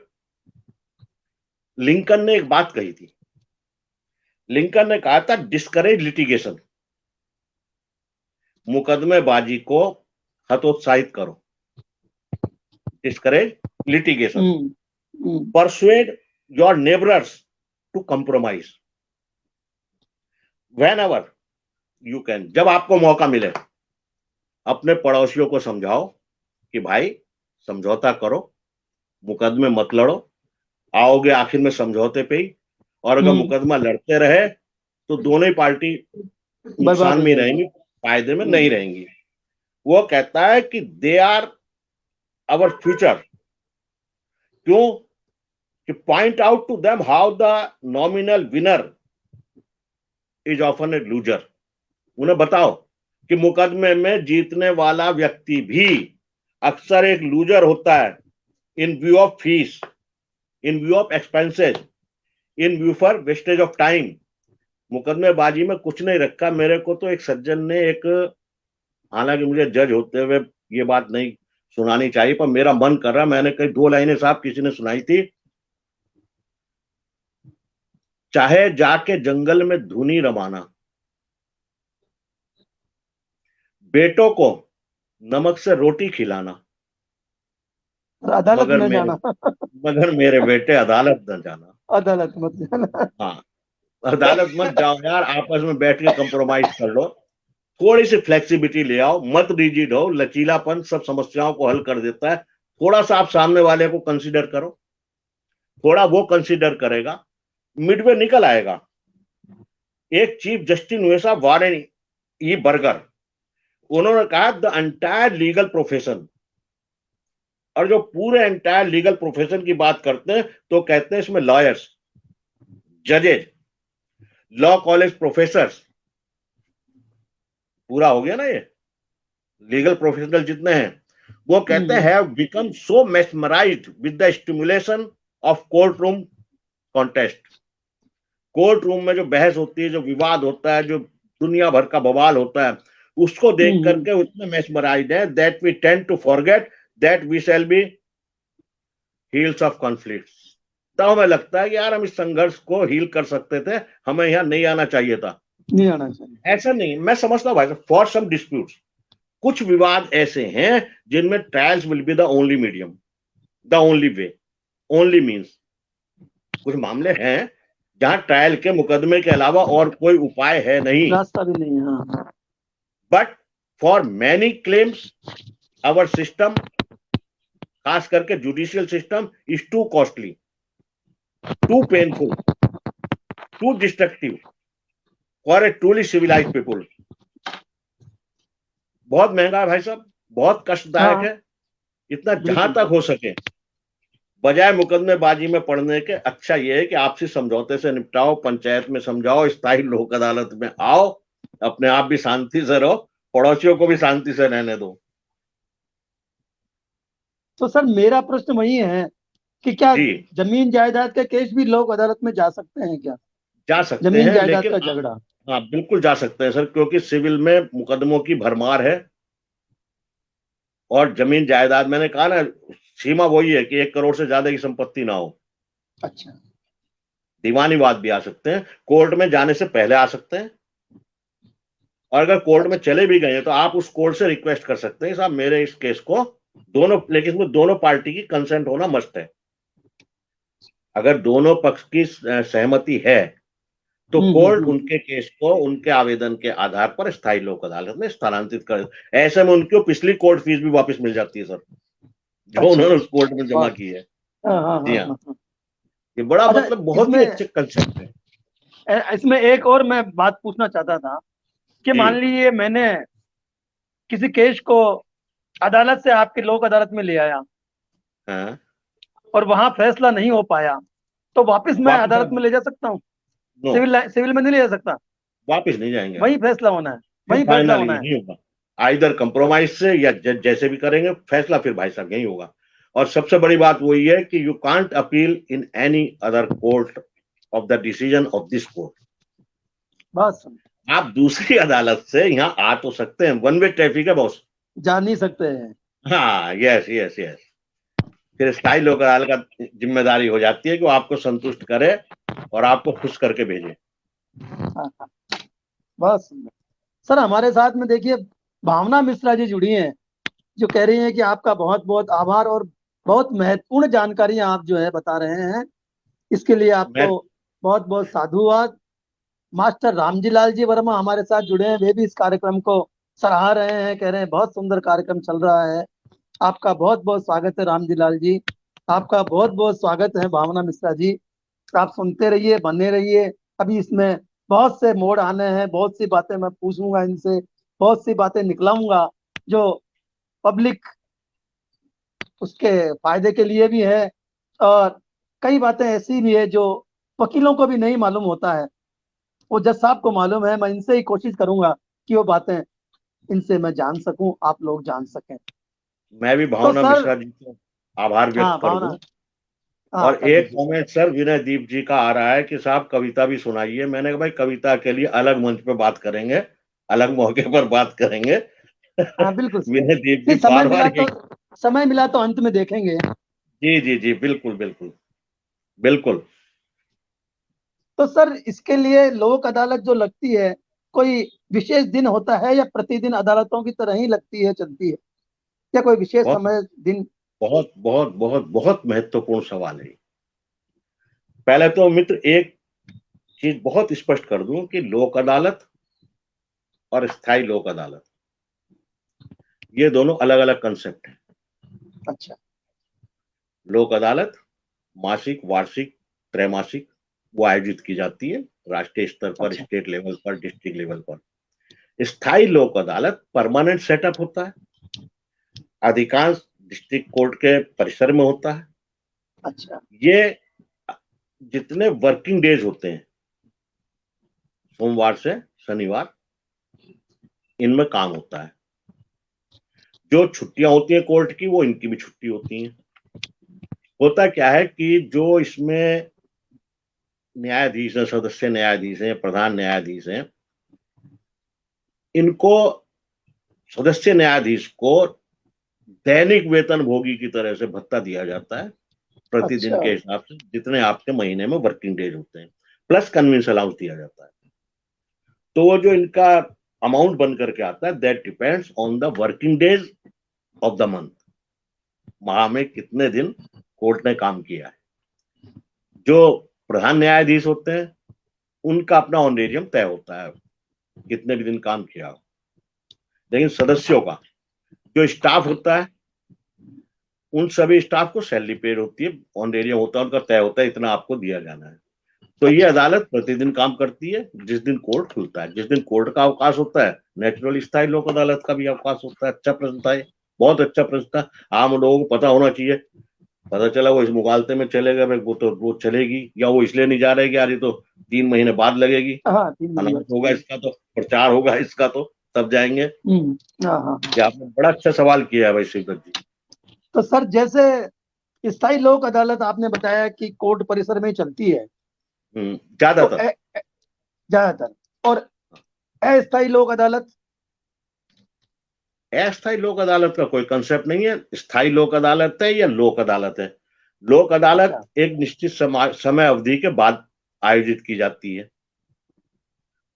लिंकन ने एक बात कही थी। लिंकन ने कहा था डिस्करेज लिटिगेशन, मुकदमेबाजी को हतोत्साहित करो, discourage litigation, persuade your neighbours to compromise whenever you can. जब आपको मौका मिले अपने पड़ोसियों को समझाओ कि भाई समझौता करो, मुकदमे मत लड़ो, आओगे आखिर में समझौते पे ही, और अगर मुकदमा लड़ते रहे तो दोनों ही पार्टी नुकसान में रहेंगी, फायदे में नहीं रहेंगी। वो कहता है कि दे आर आवर फ्यूचर। क्यों? कि point out to them how the nominal winner is often a loser. उन्हें बताओ कि मुकदमे में जीतने वाला व्यक्ति भी अक्सर एक लूजर होता है, इन view of fees, in view of expenses, in view for wastage of time. मुकदमेबाजी में कुछ नहीं रखा। मेरे को तो एक सज्जन ने हालांकि मुझे जज होते हुए ये बात नहीं सुनानी चाहिए, पर मेरा मन कर रहा, मैंने कई 2 लाइनें साहब किसी ने सुनाई थी। चाहे जाके जंगल में धुनी रमाना, बेटों को नमक से रोटी खिलाना, अदालत में जाना मगर मेरे बेटे अदालत न जाना। अदालत मत जाना। हाँ, अदालत मत जाओ यार, आपस में बैठ के कंप्रोमाइज कर लो, थोड़ी सी फ्लेक्सिबिलिटी ले आओ, मत रिजिड हो। लचीलापन सब समस्याओं को हल कर देता है। थोड़ा सा आप सामने वाले को कंसीडर करो, थोड़ा वो कंसीडर करेगा, मिडवे निकल आएगा। एक चीफ जस्टिस हुए साहब वारेन ई बर्गर, उन्होंने कहा द एंटायर लीगल प्रोफेशन, और जो पूरे एंटायर लीगल प्रोफेशन की बात करते हैं तो कहते हैं इसमें लॉयर्स, जजेज, लॉ कॉलेज प्रोफेसर्स, पूरा हो गया ना ये लीगल प्रोफेशनल जितने हैं, वो कहते हैं have become so mesmerised with the stimulation of court room contest. Court room में जो बहस होती है, जो विवाद होता है, जो दुनिया भर का बवाल होता है, उसको देख करके उतने मेस्मराइज्ड है that we tend to forget that we shall be heels of conflicts. तब हमें लगता है कि यार हम इस संघर्ष को हील कर सकते थे, हमें यहाँ नहीं आना चाहिए था, नहीं आना चाहिए। ऐसा नहीं। मैं समझता हूँ भाई, फॉर सम डिस्प्यूट्स, कुछ विवाद ऐसे हैं जिनमें trials will be the only medium, the only way, only means. कुछ मामले हैं जहां ट्रायल के मुकदमे के अलावा और कोई उपाय है नहीं, रास्ता भी नहीं है। But for many claims our system, खास करके judicial system, is too costly, too painful, too destructive for a truly civilised people. बहुत महंगा है भाई साहब, बहुत कष्टदायक है। इतना जहां तक हो सके बजाय मुकदमेबाजी में पड़ने के, अच्छा यह है कि आपसी समझौते से निपटाओ, पंचायत में समझाओ, स्थायी लोक अदालत में आओ, अपने आप भी शांति से रहो, पड़ोसियों को भी शांति से रहने दो। तो सर मेरा प्रश्न वही है कि क्या जमीन जायदाद के केस भी लोक अदालत में जा सकते हैं क्या? जा सकते जमीन हैं, जायदाद लेकिन का झगड़ा, हाँ बिल्कुल जा सकते हैं सर, क्योंकि सिविल में मुकदमों की भरमार है और जमीन जायदाद, मैंने कहा ना, सीमा वही है कि 1 करोड़ से ज्यादा की संपत्ति ना हो। अच्छा, दीवानी वाद भी आ सकते हैं, कोर्ट में जाने से पहले आ सकते हैं, और अगर कोर्ट में चले भी गए तो आप उस कोर्ट से रिक्वेस्ट कर सकते हैं साहब मेरे इस केस को दोनों, लेकिन इसमें दोनों पार्टी की कंसेंट होना मस्ट है। अगर दोनों पक्ष की सहमति है तो कोर्ट उनके केस को उनके आवेदन के आधार पर स्थायी लोक अदालत में स्थानांतरित कर, ऐसे में उनको पिछली कोर्ट फीस भी वापस मिल जाती है सर, जो उन्होंने उस कोर्ट में जमा की है। जी हाँ, ये बड़ा मतलब बहुत ही अच्छे कंसेप्ट है। इसमें एक और मैं बात पूछना चाहता था कि मान लीजिए मैंने किसी केस को अदालत से आपके लोक अदालत में ले आया और वहां फैसला नहीं हो पाया, तो वापस मैं अदालत में ले जा सकता हूँ? सिविल में नहीं ले जा सकता? वापस नहीं जाएंगे। वही फैसला होना है, वही फैसला फाइनल होना है। यही होगा, आइदर कंप्रोमाइज से या जज जैसे भी करेंगे फैसला, फिर भाई साहब यही होगा। और सबसे बड़ी बात वही है कि you can't appeal in any other court of the decision of this court. बस आप दूसरी अदालत से यहाँ आ तो सकते हैं, वन वे ट्रैफिक है बॉस। जा नहीं सकते हैं। हाँ, यस यस यस। फिर स्थायी लोक अदालत का जिम्मेदारी हो जाती है कि वो आपको संतुष्ट करे और आपको खुश करके भेजे। हाँ, हाँ, बस सर हमारे साथ में देखिए भावना मिश्रा जी जुड़ी हैं, जो कह रही हैं कि आपका बहुत बहुत आभार और बहुत महत्वपूर्ण जानकारियां आप जो है बता रहे हैं, इसके लिए मैं आपको बहुत बहुत साधुवाद। मास्टर रामजी लाल जी वर्मा हमारे साथ जुड़े हैं, वे भी इस कार्यक्रम को सराह रहे हैं, कह रहे हैं बहुत सुंदर कार्यक्रम चल रहा है। आपका बहुत बहुत स्वागत है रामजी लाल जी, आपका बहुत बहुत स्वागत है भावना मिश्रा जी। आप सुनते रहिए, बने रहिए। अभी इसमें बहुत से मोड़ आने हैं, बहुत सी बातें मैं पूछूंगा इनसे, बहुत सी बातें निकलाऊंगा जो पब्लिक उसके फायदे के लिए भी है, और कई बातें ऐसी भी है जो वकीलों को भी नहीं मालूम होता है, वो जज साहब को मालूम है। मैं इनसे ही कोशिश करूंगा कि वो बातें इनसे मैं जान सकूं, आप लोग जान सकें। मैं भी तो भावना सर, मिश्रा जी को आभार हाँ व्यक्त कर भावना, दूं। हाँ और कर एक दीजिए। कमेंट सर विनय दीप जी का आ रहा है कि साहब कविता भी सुनाइए। मैंने कहा भाई कविता के लिए अलग मंच पे बात करेंगे, अलग मौके पर बात करेंगे। हाँ बिल्कुल सर, विनय दीप जी नहीं समय बार मिला बार तो, ये, समय मिला तो अंत में देखेंगे। जी जी जी, बिल्कुल बिल्कुल बिल्कुल। तो सर इसके लिए लोक अदालत जो लगती है, कोई विशेष दिन होता है या प्रतिदिन अदालतों की तरह ही लगती है, चलती है, या कोई विशेष बहुत समय दिन? बहुत बहुत बहुत बहुत महत्वपूर्ण सवाल है। पहले तो मित्र एक चीज बहुत स्पष्ट कर दूं कि लोक अदालत और स्थायी लोक अदालत ये दोनों अलग अलग कंसेप्ट हैं। अच्छा। लोक अदालत मासिक, वार्षिक, त्रैमासिक वो आयोजित की जाती है राष्ट्रीय स्तर पर, अच्छा। स्टेट लेवल पर, डिस्ट्रिक्ट लेवल पर। स्थायी लोक अदालत परमानेंट सेटअप होता है, अधिकांश डिस्ट्रिक्ट कोर्ट के परिसर में होता है। अच्छा। ये जितने वर्किंग डेज होते हैं, सोमवार से शनिवार, इनमें काम होता है। जो छुट्टियां होती हैं कोर्ट की, वो इनकी भी छुट्टी होती हैं। होता क्या है कि जो इसमें न्यायाधीश हैं, सदस्य न्यायाधीश हैं, प्रधान न्यायाधीश हैं, इनको, सदस्य न्यायाधीश को दैनिक वेतन भोगी की तरह से भत्ता दिया जाता है, प्रतिदिन अच्छा। के हिसाब से जितने आपके महीने में वर्किंग डेज होते हैं, प्लस कन्वीनियंस अलाउंस दिया जाता है। तो वो जो इनका अमाउंट बन करके आता है, that depends on the working days of the month. माह में कितने दिन कोर्ट ने काम किया है। जो प्रधान न्यायाधीश होते हैं उनका अपना ऑनरेरियम तय होता है, कितने भी दिन काम किया हो। लेकिन सदस्यों का जो स्टाफ होता है, उन सभी स्टाफ को सैलरी पेड होती है, ऑनरेरियम होता है, उनका तय होता है इतना आपको दिया जाना है। तो ये अच्छा। अदालत प्रतिदिन काम करती है जिस दिन कोर्ट खुलता है। जिस दिन कोर्ट का अवकाश होता है, नेचुरल स्थायी लोक अदालत का भी अवकाश होता है। अच्छा प्रश्न था ये, बहुत अच्छा प्रश्न था, आम लोगों को पता होना चाहिए। पता चला वो इस मुगालते में चलेगा भाई, वो तो वो चलेगी, या वो इसलिए नहीं जा रहे कि यार ये तो 3 महीने बाद लगेगी, हाँ 3 महीने अनाउंस होगा बाद। इसका तो, प्रचार होगा इसका तो, तब जाएंगे। हाँ हाँ। ये आपने बड़ा अच्छा सवाल किया है भाई शिवदत्त जी। तो सर जैसे स्थायी लोक अदालत आपने बताया कि कोर्ट परिसर में ही चलती है, तो ज्यादातर ज्यादातर, और अस्थायी लोक अदालत? अस्थायी लोक अदालत का कोई कंसेप्ट नहीं है। स्थायी लोक अदालत है या लोक अदालत है। लोक अदालत अच्छा। एक निश्चित समय अवधि के बाद आयोजित की जाती है,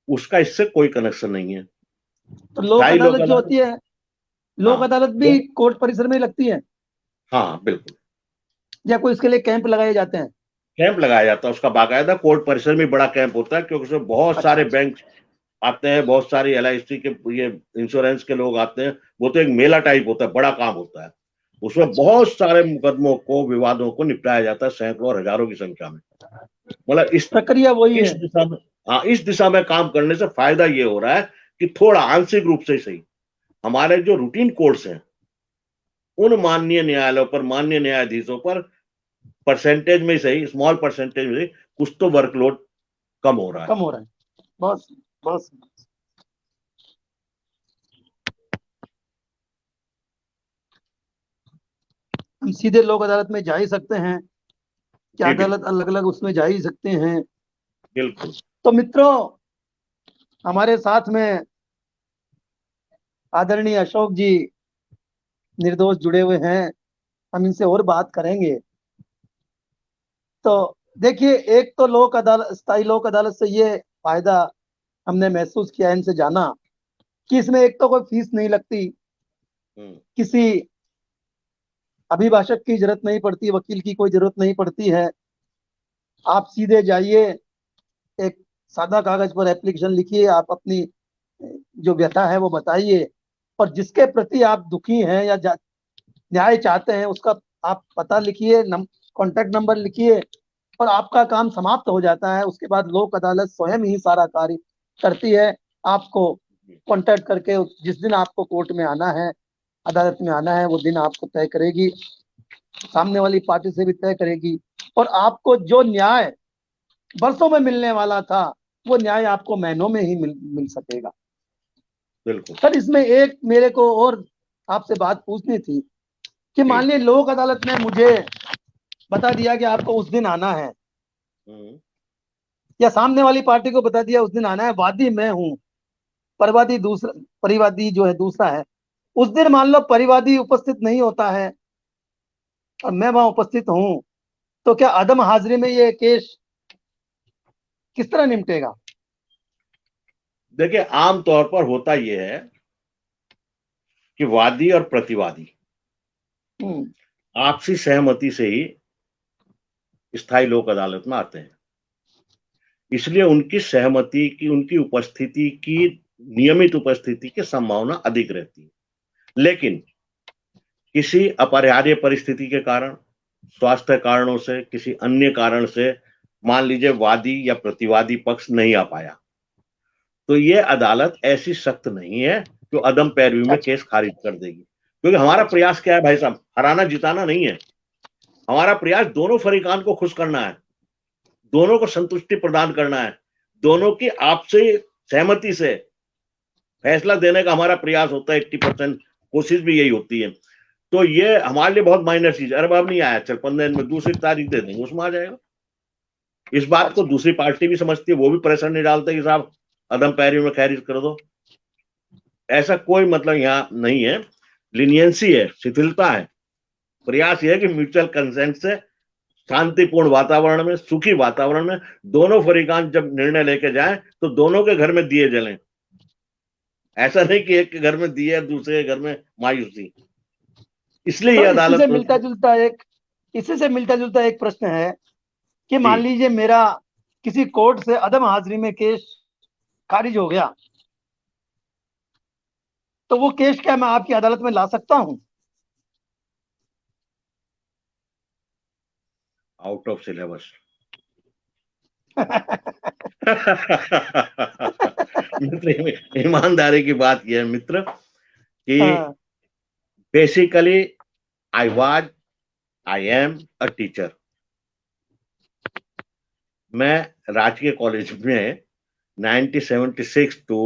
उसका इससे कोई कनेक्शन नहीं है। तो लोक स्थायी लोक अदालत जो अदालत, होती है, लोक हाँ अदालत भी लोक, कोर्ट परिसर में ही लगती है, हाँ बिल्कुल। या कोई इसके लिए कैंप लगाए जाते हैं? कैंप लगाया जाता है, उसका बाकायदा कोर्ट परिसर में बड़ा कैंप होता है, क्योंकि उसमें बहुत अच्छा सारे अच्छा। बैंक आते हैं, बहुत सारी LIC के, ये इंश्योरेंस के लोग आते हैं। वो तो एक मेला टाइप होता है, बड़ा काम होता है। उसमें अच्छा। बहुत सारे मुकदमों को, विवादों को निपटाया जाता है, सैकड़ों और हजारों की संख्या में। मतलब प्रक्रिया वही इस है। दिशा में, हाँ इस दिशा में काम करने से फायदा ये हो रहा है कि थोड़ा आंशिक रूप से सही हमारे जो रूटीन कोर्ट्स हैं, उन माननीय न्यायालयों पर, माननीय न्यायाधीशों पर परसेंटेज में सही, स्मॉल परसेंटेज में सही, कुछ तो वर्कलोड कम हो रहा है। कम हो रहा है, बहुत बस हम सीधे लोक अदालत में जा ही सकते हैं कि जी अदालत बिल्कुल। अलग अलग उसमें जा ही सकते हैं। बिल्कुल। तो मित्रों, हमारे साथ में आदरणीय अशोक जी निर्दोष जुड़े हुए हैं, हम इनसे और बात करेंगे। तो देखिए, एक तो लोक अदालत, स्थायी लोक अदालत से ये फायदा हमने महसूस किया, इनसे जाना कि इसमें एक तो कोई फीस नहीं लगती, हम्म। किसी अभिभाषक की जरूरत नहीं पड़ती, वकील की कोई जरूरत नहीं पड़ती है। आप सीधे जाइए, एक सादा कागज पर एप्लीकेशन लिखिए, आप अपनी जो व्यथा है वो बताइए, और जिसके प्रति आप दुखी हैं या न्याय चाहते हैं उसका आप पता लिखिए, कॉन्टैक्ट नंबर लिखिए, और आपका काम समाप्त हो जाता है। उसके बाद लोक अदालत स्वयं ही सारा कार्य करती है। आपको कॉन्टैक्ट करके जिस दिन आपको कोर्ट में आना है, अदालत में आना है, वो दिन आपको तय करेगी, सामने वाली पार्टी से भी तय करेगी, और आपको जो न्याय बरसों में मिलने वाला था वो न्याय आपको महीनों में ही मिल सकेगा। बिल्कुल। सर, इसमें एक मेरे को और आपसे बात पूछनी थी कि जी। मान लीजिए लोक अदालत ने मुझे बता दिया कि आपको उस दिन आना है, हम्म। या सामने वाली पार्टी को बता दिया उस दिन आना है, वादी मैं हूं, परिवादी जो है दूसरा है, उस दिन मान लो परिवादी उपस्थित नहीं होता है और मैं वहां उपस्थित हूं, तो क्या अदम हाजिरी में ये केस किस तरह निपटेगा? देखिए, आम तौर पर होता यह है कि वादी और प्रतिवादी हम्म। आपसी सहमति से ही स्थायी लोक अदालत में आते हैं। इसलिए उनकी सहमति की, उनकी उपस्थिति की, नियमित उपस्थिति की संभावना अधिक रहती है। लेकिन किसी अपरिहार्य परिस्थिति के कारण, स्वास्थ्य कारणों से, किसी अन्य कारण से मान लीजिए वादी या प्रतिवादी पक्ष नहीं आ पाया, तो ये अदालत ऐसी सख्त नहीं है जो अदम पैरवी में अच्छा। केस खारिज कर देगी। क्योंकि हमारा अच्छा। प्रयास क्या है भाई साहब, हराना जिताना नहीं है। हमारा प्रयास दोनों फरीकान को खुश करना है, दोनों को संतुष्टि प्रदान करना है, दोनों की आपसी सहमति से फैसला देने का हमारा प्रयास होता है। 80% कोशिश भी यही होती है। तो ये हमारे लिए बहुत माइनर चीज है। अरे अब नहीं आया, चल 15 दिन में दूसरी तारीख दे देंगे, उसमें आ जाएगा। इस बात को अच्छा। दूसरी पार्टी भी समझती है, वो भी प्रेशर नहीं डालते कि साहब अदम पैरवी में खारिज कर दो। ऐसा कोई मतलब यहाँ नहीं है। लिनियंसी है, शिथिलता है। प्रयास यह है कि म्यूचुअल कंसेंट से शांतिपूर्ण वातावरण में, सुखी वातावरण में दोनों फरीकान जब निर्णय लेके जाएं तो दोनों के घर में दिए जलें। ऐसा नहीं कि एक के घर में दिए दूसरे के घर में मायूसी। इसलिए ये तो अदालत इसी से मिलता जुलता एक प्रश्न है कि जी। मान लीजिए मेरा किसी कोर्ट से अदम हाजिरी में केस खारिज हो गया, तो वो केस क्या मैं आपकी अदालत में ला सकता हूं? Out of syllabus. मित्र, ईमानदारी की बात यह है मित्र कि हाँ। Basically I am a teacher. मैं राजकीय कॉलेज में 1976 टू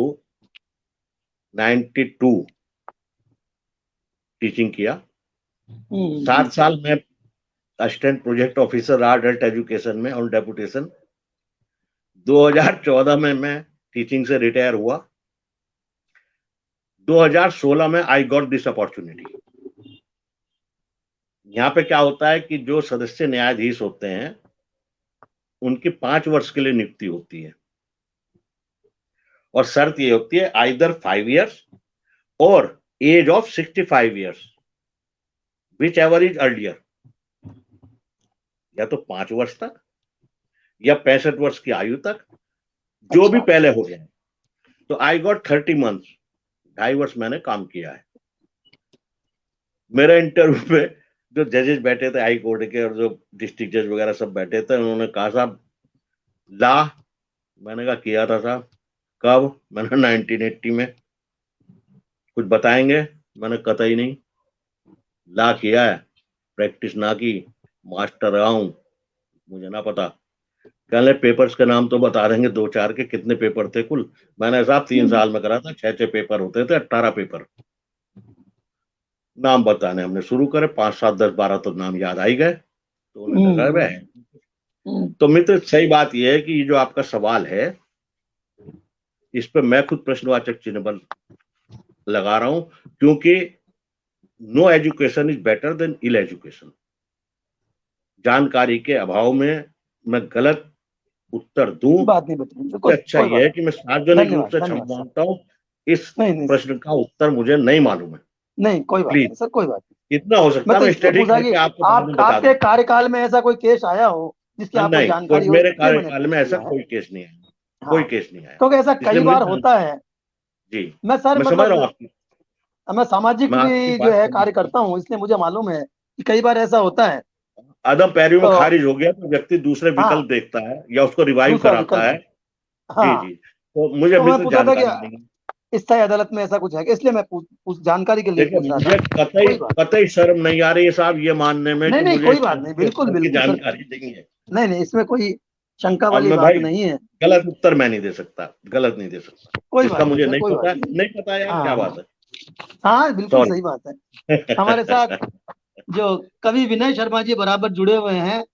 92 टीचिंग किया। 7 साल में असिस्टेंट प्रोजेक्ट ऑफिसर रहा अडल्ट एजुकेशन में ऑन डेपुटेशन। 2014 में मैं टीचिंग से रिटायर हुआ। 2016 में आई गॉट दिस अपॉर्चुनिटी। यहाँ पे क्या होता है कि जो सदस्य न्यायाधीश होते हैं उनकी 5 वर्ष के लिए नियुक्ति होती है, और शर्त ये होती है आइदर 5 years और age of 65 years, whichever is earlier. या तो 5 वर्ष तक या 65 वर्ष की आयु तक, जो भी अच्छा। पहले हो जाए। तो आई गॉट 30 months, 2.5 वर्ष मैंने काम किया है। मेरे इंटरव्यू पे जो जजेस बैठे थे हाई कोर्ट के और जो डिस्ट्रिक्ट जज वगैरह सब बैठे थे, उन्होंने कहा साहब ला। मैंने कहा किया था साहब। कब? मैंने 1980 में। कुछ बताएंगे? मैंने कतई नहीं। ला किया है, प्रैक्टिस ना की, मास्टर रहा हूं, मुझे ना पता। कहने पेपर्स के नाम तो बता देंगे 2-4 के, कितने पेपर थे कुल। मैंने साहब 3 साल में करा था, 6 पेपर होते थे, 18 पेपर। नाम बताने हमने शुरू करे, 5, 7, 10, 12 तो नाम याद आ ही गए, तो उन्होंने कहा वह है। तो मित्र, सही बात यह है कि ये जो आपका सवाल है, इस पे मैं खुद प्रश्नवाचक चिन्ह बन लगा रहा हूं, क्योंकि no education is better than ill education. जानकारी के अभाव में मैं गलत उत्तर दूं, बात नहीं बताइए, इससे अच्छा यह है कि मैं सार्वजनिक रूप धन्यवाद, से धन्यवाद क्षमा सर। मांगता हूं, इस नहीं प्रश्न का उत्तर मुझे नहीं मालूम है। नहीं, कोई बात प्लीज, नहीं सर, कोई बात नहीं। इतना हो सकता मैं है तो मैं इसलिए स्टडी पूछा कि करके आपको बाद में बता आपके दूं। कार्यकाल में ऐसा कोई केस आया हो जिसकी आपको नहीं, कोई जानकारी हो, मेरे इसलिए मैंने कार्यकाल पूछ में ऐसा लिया है। कोई केस नहीं आया, कोई हाँ, केस नहीं आया, क्योंकि ऐसा इसलिए कई मुझे बार होता है। जी, मैं सर मैं समझ रहा हूँ मतलब आपकी, मैं सामाजिक मैं आपकी भी जो बात है समझ कार्य रहा हूँ। करता हूँ, इसलिए मुझे मालूम है कि कई बार ऐसा होता है। आदम पैरों में तो खारिज हो गया तो व्यक्ति दूसरे हाँ, विकल्प देखता है या उसको रिवाइव दूसरा कराता विकल्प। है। जी हाँ, जी, तो मुझे तो मैं मित्र पूछ रहा था जानकारी नहीं है। कि स्थायी अदालत में ऐसा कुछ है क्या? इसलिए मैं जानकारी के लिए देखिए, पूछ रहा था। मुझे कतई कोई बात कतई शर्म नहीं आ रही है साहब ये मानने में नहीं, कि नहीं, मुझे कोई इस बात नहीं, तरह के बिल्कुल स्तर की बिल्कुल सर। जानकारी नहीं है। नहीं नहीं, इसमें कोई शंका अब वाली मैं बात भाई नहीं है। गलत उत्तर मैं नहीं दे सकता, गलत नहीं दे सकता, कोई जिसका बात नहीं मुझे सर, नहीं कोई बात पता, नहीं। नहीं पता यार, क्या हाँ बात है। हाँ, बिल्कुल सॉरी। सही बात है। हमारे साथ जो कवि विनय शर्मा जी बराबर जुड़े हुए हैं,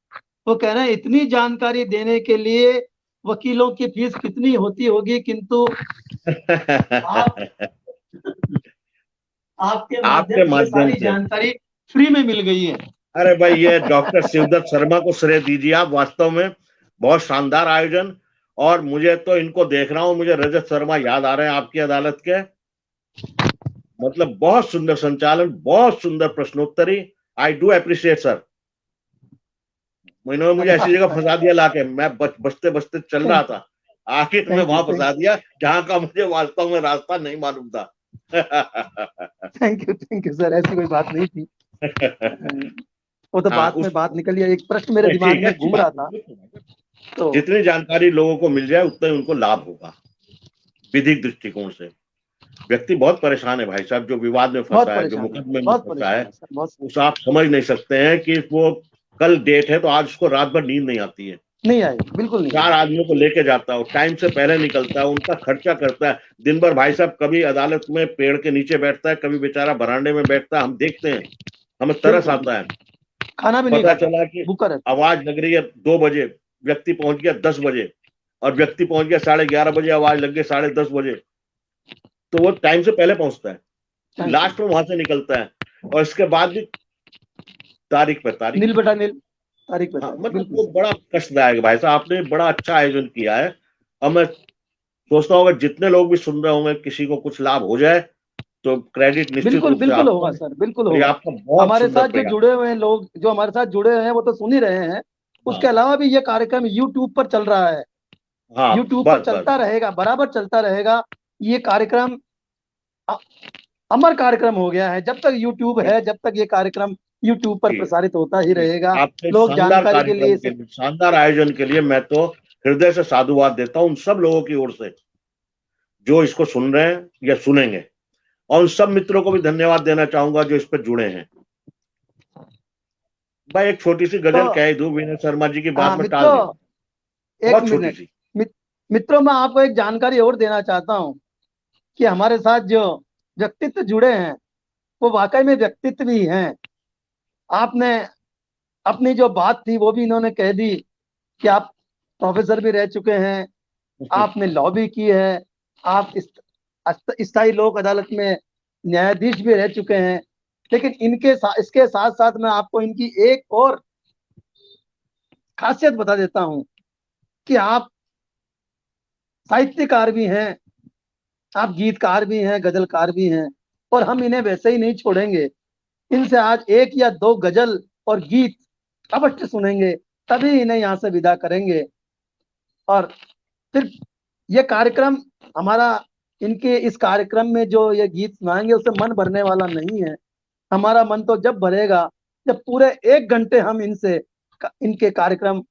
वो कह रहे हैं इतनी जानकारी देने के लिए वकीलों की फीस कितनी होती होगी, किंतु आप आपके आपके माध्यम से माध्यम सारी से, जानकारी फ्री में मिल गई है। अरे भाई ये डॉक्टर शिवदत्त शर्मा को श्रेय दीजिए आप, वास्तव में बहुत शानदार आयोजन। और मुझे तो इनको देख रहा हूं, मुझे रजत शर्मा याद आ रहे हैं आपकी अदालत के। मतलब बहुत सुंदर संचालन, बहुत सुंदर प्रश्नोत्तरी। I do appreciate sir. इन्होंने मुझे ऐसी धन्यवाद जगह सर। फंसा दिया लाके, मैं बचते बचते चल रहा थैंक था, आखिर में थैंक यू, वहां फंसा दिया जहां का मुझे वास्तव में रास्ता नहीं मालूम था। थैंक यू सर, ऐसी कोई बात नहीं थी। वो तो हाँ, बात उस में बात निकली है, एक प्रश्न मेरे नहीं, दिमाग ठीक है, में अच्छी घूम रहा बात था। है। तो जितनी जानकारी लोगों को मिल जाए उतना ही उनको लाभ होगा विधिक दृष्टिकोण से। व्यक्ति बहुत परेशान है भाई साहब, जो विवाद में बहुत फंसा है, जो परेशान है, मुकदमे में बहुत फंसा परेशान है, है सर, बहुत। उस आप समझ नहीं सकते हैं कि वो कल डेट है तो आज उसको रात भर नींद नहीं आती है। नहीं आई, बिल्कुल नहीं 4 आई। आदमियों को लेके जाता है, टाइम से पहले निकलता है, उनका खर्चा करता है, दिन भर भाई साहब कभी अदालत में पेड़ के नीचे बैठता है, कभी बेचारा बरामदे में बैठता है, हम देखते हैं, हमें तरस बिल्कुल आता है। खाना भी नहीं पता खाता, चला कि भूखा रहता है। आवाज लग रही है 2 बजे, व्यक्ति पहुंच गया 10 बजे, और व्यक्ति पहुंच गया 11:30 बजे, आवाज लग गई 10:30 बजे, तो वो टाइम से पहले पहुंचता है, थैंक यू। लास्ट में वहां से निकलता है, और इसके बाद भी तारीख पे तारीख। नील बटा नील, तारीख पे हाँ, तारीख, मतलब बिल्कुल वो सर। बड़ा कष्टदायक है भाई साहब, आपने बड़ा अच्छा आयोजन किया है। अब मैं सोचता हूँ अगर जितने लोग भी सुन रहे होंगे किसी को कुछ लाभ हो जाए तो क्रेडिट निश्चित बिल्कुल रूप से बिल्कुल आपका होगा है, सर, बिल्कुल और ये होगा। आपका बहुत हमारे सुंदर साथ जो प्रयास। जुड़े हुए हैं लोग, जो हमारे साथ जुड़े हैं, वो तो सुन ही रहे हैं। उसके हाँ अलावा भी ये कार्यक्रम यूट्यूब पर चल रहा है। हाँ, यूट्यूब पर बस बस चलता रहेगा, बराबर चलता रहेगा। ये कार्यक्रम अ- अमर कार्यक्रम हो गया है। जब तक यूट्यूब जी है, जब तक ये कार्यक्रम यूट्यूब पर जी प्रसारित होता ही जी, रहेगा। आपके लोग शानदार जानकारी के लिए कार्यक्रम के इसे। लिए, शानदार आयोजन के लिए मैं तो हृदय से साधुवाद देता हूँ उन सब लोगों की ओर से जो इसको सुन रहे हैं या सुनेंगे, और उन सब मित्रों को भी धन्यवाद देना चाहूंगा जो इस पर जुड़े हैं। भाई एक छोटी सी तो गजल कह ही दूं, विनय शर्मा जी की बात हाँ में टाल दी, मित्रों, एक बहुत छोटी मिनट। सी। मित, मित्रों, मैं आपको एक जानकारी और देना चाहता हूँ कि हमारे साथ जो व्यक्तित्व जुड़े हैं, वो वाकई में व्यक्तित्व भी हैं। आपने अपनी जो बात थी वो भी इन्होंने कह दी कि आप प्रोफेसर भी रह चुके हैं, आपने लॉ भी की है, आप स्थायी लोक अदालत में न्यायाधीश भी रह चुके हैं। लेकिन इसके साथ साथ मैं आपको इनकी एक और खासियत बता देता हूं कि आप साहित्यकार भी हैं, आप गीतकार भी हैं, गजलकार भी हैं। और हम इन्हें वैसे ही नहीं छोड़ेंगे। इनसे आज एक या दो गजल और गीत अवश्य सुनेंगे, तभी इन्हें यहाँ से विदा करेंगे। और फिर ये कार्यक्रम हमारा, इनके इस कार्यक्रम में जो ये गीत सुनाएंगे उससे मन भरने वाला नहीं है। हमारा मन तो जब भरेगा जब पूरे 1 घंटे हम इनके कार्यक्रम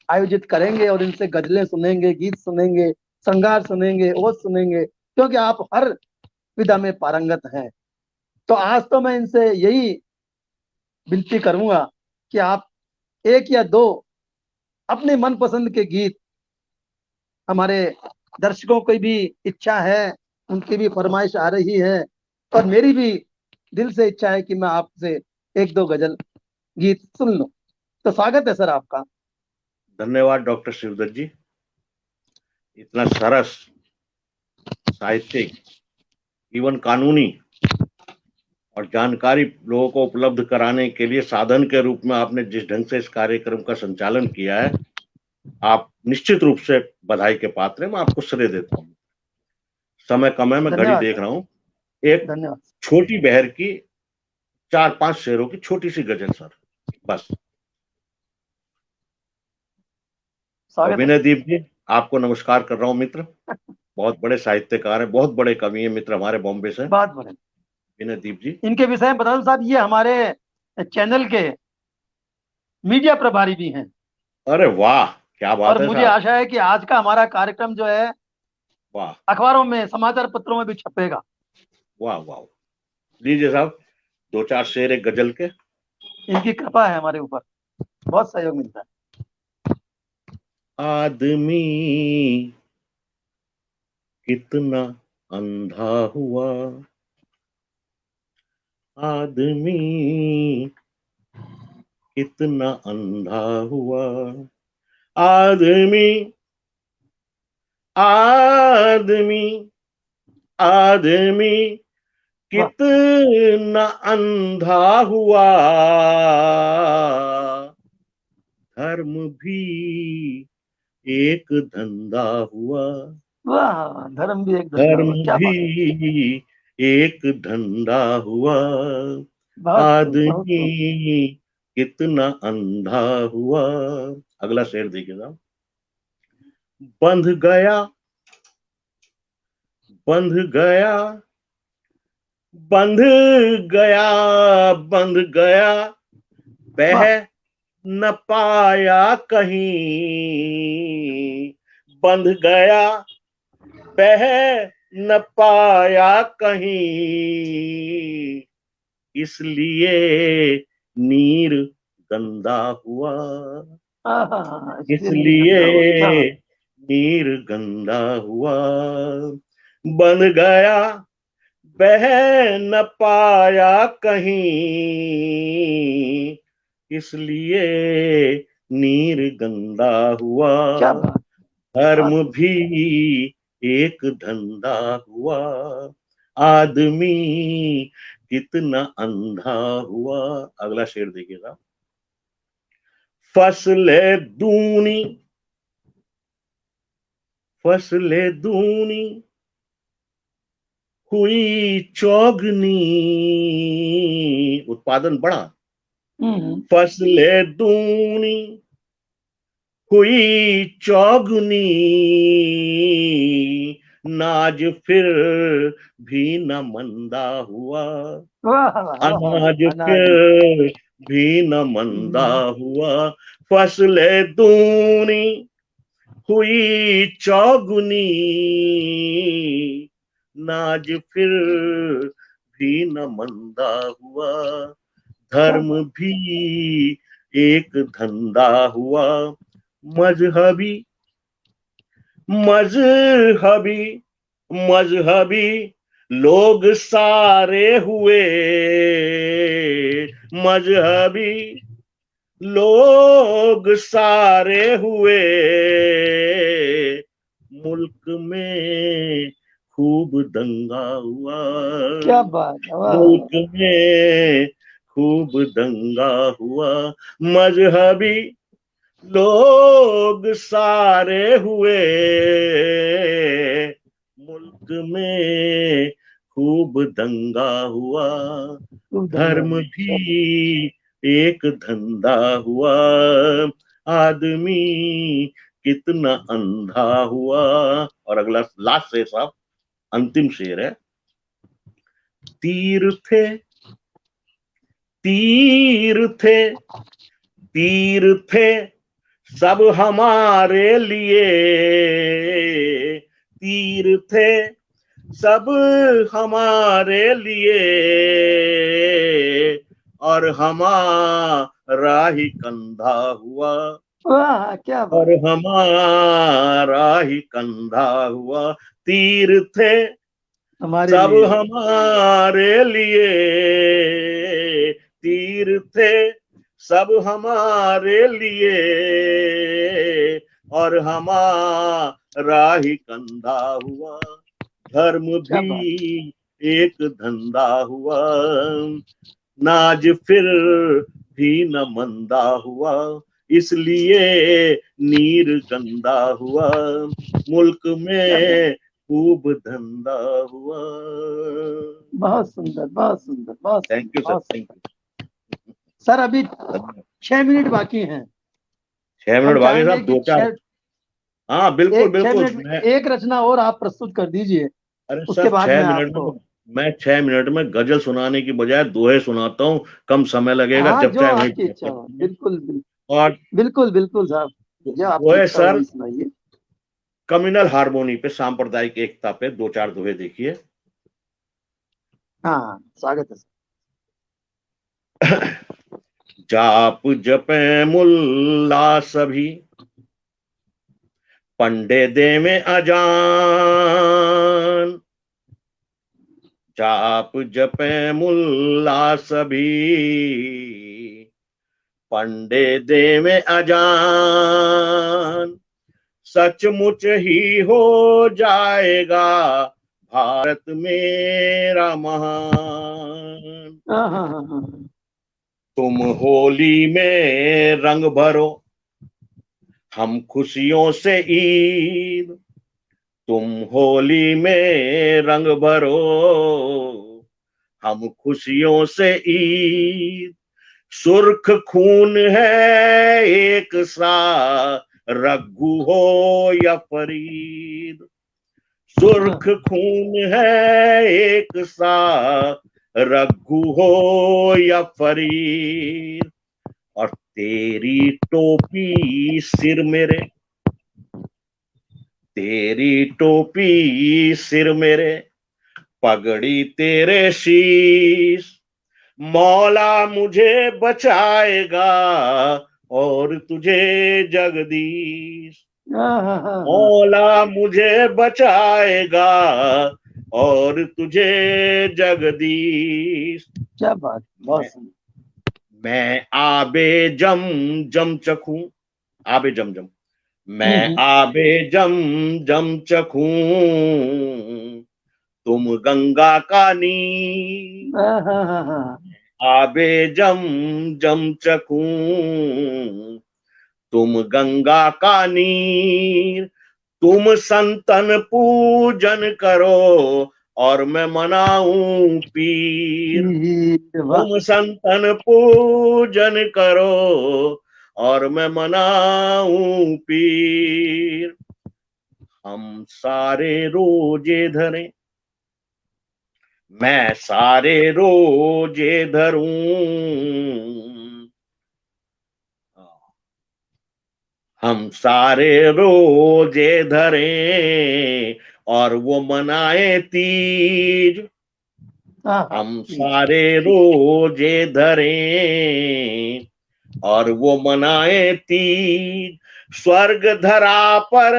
आयोजित करेंगे और इनसे गजलें सुनेंगे, गीत सुनेंगे, श्रृंगार सुनेंगे, ओज सुनेंगे, क्योंकि आप हर विधा में पारंगत हैं। तो आज तो मैं इनसे यही विनती करूंगा कि आप एक या दो अपने मनपसंद के गीत, हमारे दर्शकों की भी इच्छा है, उनकी भी फरमाइश आ रही है, और मेरी भी दिल से इच्छा है कि मैं आपसे एक दो गजल गीत सुन लूं। तो स्वागत है सर आपका। धन्यवाद डॉक्टर शिवदत्त जी। इतना सरस साहित्यिक, जीवन कानूनी और जानकारी लोगों को उपलब्ध कराने के लिए साधन के रूप में आपने जिस ढंग से इस कार्यक्रम का संचालन किया है, आप निश्चित रूप से बधाई के पात्र हैं। मैं आपको श्रेय देता हूँ। समय कम है, मैं घड़ी धन्यवाद देख सर, रहा हूँ। एक धन्यवाद। छोटी बहर की 4-5 शेरों की छोटी सी गजल सर, बस। और स्वागत है। विनय दीप जी, आपको नमस्कार कर रहा हूँ मित्र। बहुत बड़े साहित्यकार हैं, बहुत बड़े कवि हैं मित्र हमारे बॉम्बे से, बात बोले विनय दीप जी। इनके विषय में बता दूं साहब, ये हमारे चैनल के मीडिया प्रभारी भी हैं, अरे वाह, क्या बात और है मुझे साहब, आशा है कि आज का हमारा कार्यक्रम जो है वाह अखबारों में, समाचार पत्रों में भी छपेगा। वाह वाह। लीजिए साहब, 2-4 शेर एक गजल के। इनकी कृपा है हमारे ऊपर, बहुत सहयोग मिलता है। आदमी कितना अंधा हुआ, आदमी कितना अंधा हुआ, आदमी आदमी आदमी वाह कितना अंधा हुआ, धर्म भी एक धंधा हुआ, वाह, धर्म भी एक धंधा धर्म हुआ, क्या भी बात एक धंधा हुआ, है। बहुत खूब, बहुत आदमी खूब। कितना अंधा हुआ। अगला शेर देखिए साहब। बंध गया, बंध गया, बंध गया, बंध गया, बह वाह न पाया कहीं, बंध गया, बह न पाया कहीं, इसलिए नीर गंदा हुआ, इसलिए नील इसलिए गंगा हुआ, क्या बात। नीर गंदा हुआ, बंध गया, बह न पाया कहीं, इसलिए नीर गंदा हुआ, क्या बात, धर्म बात। भी एक धंधा हुआ, आदमी कितना अंधा हुआ। अगला शेर देखिएगा। फसलें दूनी, फसलें दूनी हुई चौगनी, उत्पादन बढ़ा, हम्म, फसलें दूनी हुई चौगुनी, नाज फिर भी न मंदा हुआ, वाह वाह वाह अनाज वाह, अनाज। फिर भी न मंदा हुआ, फसलें दूनी हुई चौगुनी, नाज फिर भी न मंदा हुआ, क्या धर्म बात। भी एक धंधा हुआ, मजहबी मजहबी मजहबी लोग सारे हुए, मजहबी लोग सारे हुए, मुल्क में खूब दंगा हुआ, क्या बात है, वाह वाह। मुल्क में खूब दंगा हुआ, मजहबी लोग सारे हुए, मुल्क में खूब दंगा हुआ, खूब दंगा धर्म हुआ, क्या बात। भी एक धंधा हुआ, आदमी कितना अंधा हुआ। और अगला लास्ट शेर साहब, अंतिम शेर है। तीर थे, तीर थे, तीर थे सब हमारे लिए, तीर थे सब हमारे लिए, और हमारा ही कंधा हुआ, वाह क्या बात। और हमारा ही कंधा हुआ तीर थे, हमारे सब लिए। हमारे लिए तीर थे, सब हमारे लिए, और हमारा ही कंधा हुआ, धर्म क्या बात। भी एक धंधा हुआ, नाज फिर भी न मंदा हुआ, इसलिए नीर गंदा हुआ, मुल्क क्या बात। में खूब धंधा हुआ। बहुत सुंदर, बहुत सुंदर, बहुत थैंक सुंदर, यू सर, बहुत थैंक सुंदर। यू। सर अभी धन्यवाद। 6 मिनट बाकी हैं। 6 मिनट हम बाकी चाहेंगे साहब, कि दो चार। हाँ, हाँ बिल्कुल एक छह बिल्कुल। मिनट में एक रचना और आप प्रस्तुत कर दीजिए। अरे उसके सर बाद छह मैं मिनट में आपको। तो मैं 6 मिनट में गजल सुनाने की बजाय दोहे सुनाता हूँ। कम समय लगेगा, हाँ, जब जो चाहे वहीं आपकी पहुंच इच्छा हो, सकते हैं। बिल्कुल बिल्कुल। और बिल्कुल बिल्कुल साहब, जो आपकी दोहे इच्छा हो सर, वही सुनाइए। कम्युनल हार्मोनी पे, सांप्रदायिक एकता पे दो चार दोहे देखिए। हाँ, स्वागत है सर। जाप जपे मुल्ला सभी, पंडे देवे अजान, जाप जपे मुल्ला सभी, पंडे देवे अजान, सचमुच ही हो जाएगा भारत मेरा महान। हाँ हाँ हाँ हाँ। तुम होली में रंग भरो, हम खुशियों से ईद, तुम होली में रंग भरो, हम खुशियों से ईद, सुर्ख खून है एक सा, रघु हो या फरीद, सुर्ख हाँ, खून है एक सा, रघु हो या फरीद, और तेरी टोपी सिर मेरे, तेरी टोपी सिर मेरे, पगड़ी तेरे शीश, मौला मुझे बचाएगा और तुझे जगदीश, हाँ हाँ हाँ हाँ। मौला मुझे बचाएगा और तुझे जगदीश। क्या बात, बहुत मैं सुंदर। मैं आबे जम जम चखूं, आबे जम जम, मैं हम्म। आबे जम जम चखूं, तुम गंगा का नीर, हाँ हाँ हाँ हाँ। आबे जम जम चखूं, तुम गंगा का नीर, तुम संतन पूजन करो और मैं मनाऊं पीर, ठीक, वाह। तुम संतन पूजन करो और मैं मनाऊं पीर, हम सारे रोजे धरें, मैं सारे रोजे धरूं, हम सारे रोजे धरें और वो मनाए तीज, हाँ हाँ, हम ठीक। सारे रोजे धरें और वो मनाए तीज, स्वर्ग धरा पर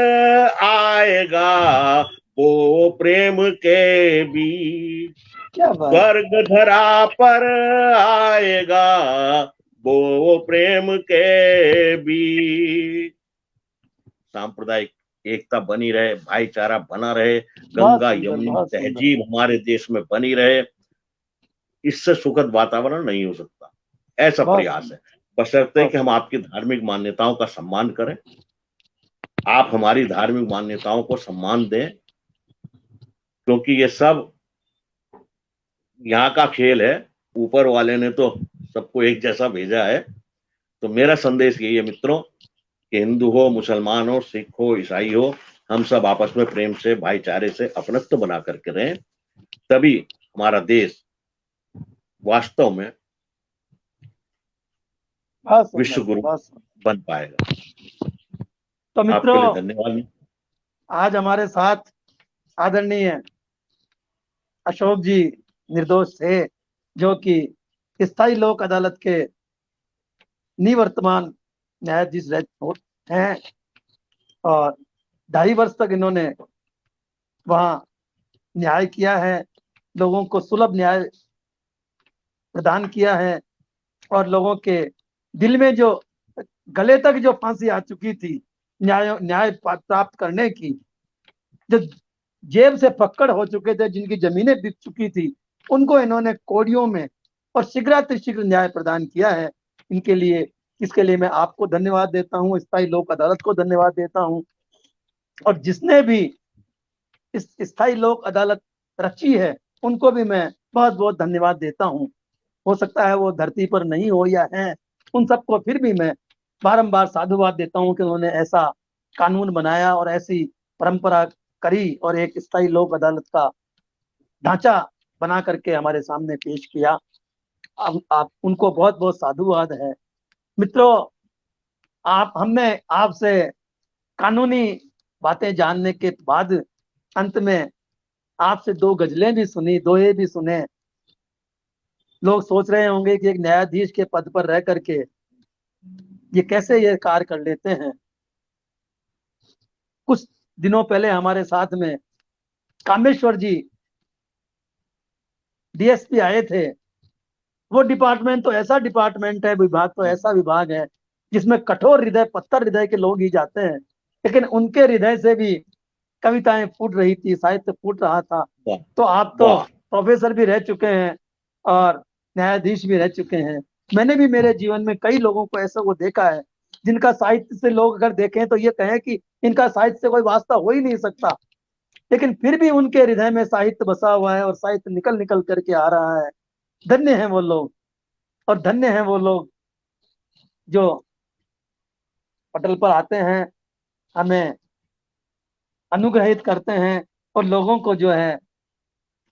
आएगा वो प्रेम के बीच, क्या बात। स्वर्ग धरा पर आएगा वो प्रेम के बीच, सांप्रदायिक एकता बनी रहे, भाईचारा बना रहे, बहुत गंगा सुंदर, यमुनी बहुत सुंदर। तहजीब हमारे देश में बनी रहे, इससे सुखद वातावरण नहीं हो सकता। ऐसा बहुत प्रयास सुंदर, है, बशर्ते बहुत कि हम सुंदर। आपकी धार्मिक मान्यताओं का सम्मान करें, आप हमारी धार्मिक मान्यताओं को सम्मान दें, क्योंकि ये सब यहाँ का खेल है, ऊपर वाले ने तो सबको एक जैसा भेजा है। तो मेरा संदेश यही है मित्रों, कि हिंदू हो, मुसलमान हो, सिख हो, ईसाई हो, हम सब आपस में प्रेम से, भाईचारे से अपनत्व बना करके रहें, तभी हमारा देश वास्तव में बहुत सुंदर विश्व सर, गुरु बहुत सुंदर। बन पाएगा। तो आपके लिए मित्रों, धन्यवाद। आज हमारे साथ आदरणीय अशोक जी निर्दोष थे, जो कि स्थायी लोक अदालत के निवर्तमान न्यायाधीश हैं और 2.5 वर्ष तक इन्होंने वहां न्याय किया है, लोगों को सुलभ न्याय प्रदान किया है और लोगों के दिल में जो गले तक जो फांसी आ चुकी थी न्याय प्राप्त करने की, जो जेब से फक्कड़ हो चुके थे, जिनकी जमीनें बिक चुकी थी, उनको इन्होंने कोड़ियों में और शीघ्रातिशीघ्र न्याय प्रदान किया है। इनके लिए इसके लिए मैं आपको धन्यवाद देता हूँ, स्थायी लोक अदालत को धन्यवाद देता हूँ और जिसने भी इस स्थायी लोक अदालत रची है उनको भी मैं बहुत बहुत धन्यवाद देता हूँ। हो सकता है वो धरती पर नहीं हो या है, उन सबको फिर भी मैं बारंबार साधुवाद देता हूँ कि उन्होंने ऐसा कानून बनाया और ऐसी परंपरा करी और एक स्थायी लोक अदालत का ढांचा बना करके हमारे सामने पेश किया। आप उनको बहुत बहुत साधुवाद है। मित्रों, हमने आपसे कानूनी बातें जानने के बाद अंत में आपसे 2 गजलें भी सुनी, दोहे भी सुने। लोग सोच रहे होंगे कि एक न्यायाधीश के पद पर रह करके ये कैसे ये कार्य कर लेते हैं। कुछ दिनों पहले हमारे साथ में कामेश्वर जी डीएसपी आए थे। वो डिपार्टमेंट तो ऐसा डिपार्टमेंट है, विभाग तो ऐसा विभाग है जिसमें कठोर हृदय, पत्थर हृदय के लोग ही जाते हैं, लेकिन उनके हृदय से भी कविताएं फूट रही थी, साहित्य फूट रहा था। तो आप तो प्रोफेसर भी रह चुके हैं और न्यायाधीश भी रह चुके हैं। मैंने भी मेरे जीवन में कई लोगों को ऐसा वो देखा है जिनका साहित्य से लोग अगर देखें तो ये कहें कि इनका साहित्य से कोई वास्ता हो ही नहीं सकता, लेकिन फिर भी उनके हृदय में साहित्य बसा हुआ है और साहित्य निकल निकल करके आ रहा है। धन्य हैं वो लोग और धन्य हैं वो लोग जो पटल पर आते हैं, हमें अनुग्रहित करते हैं और लोगों को जो है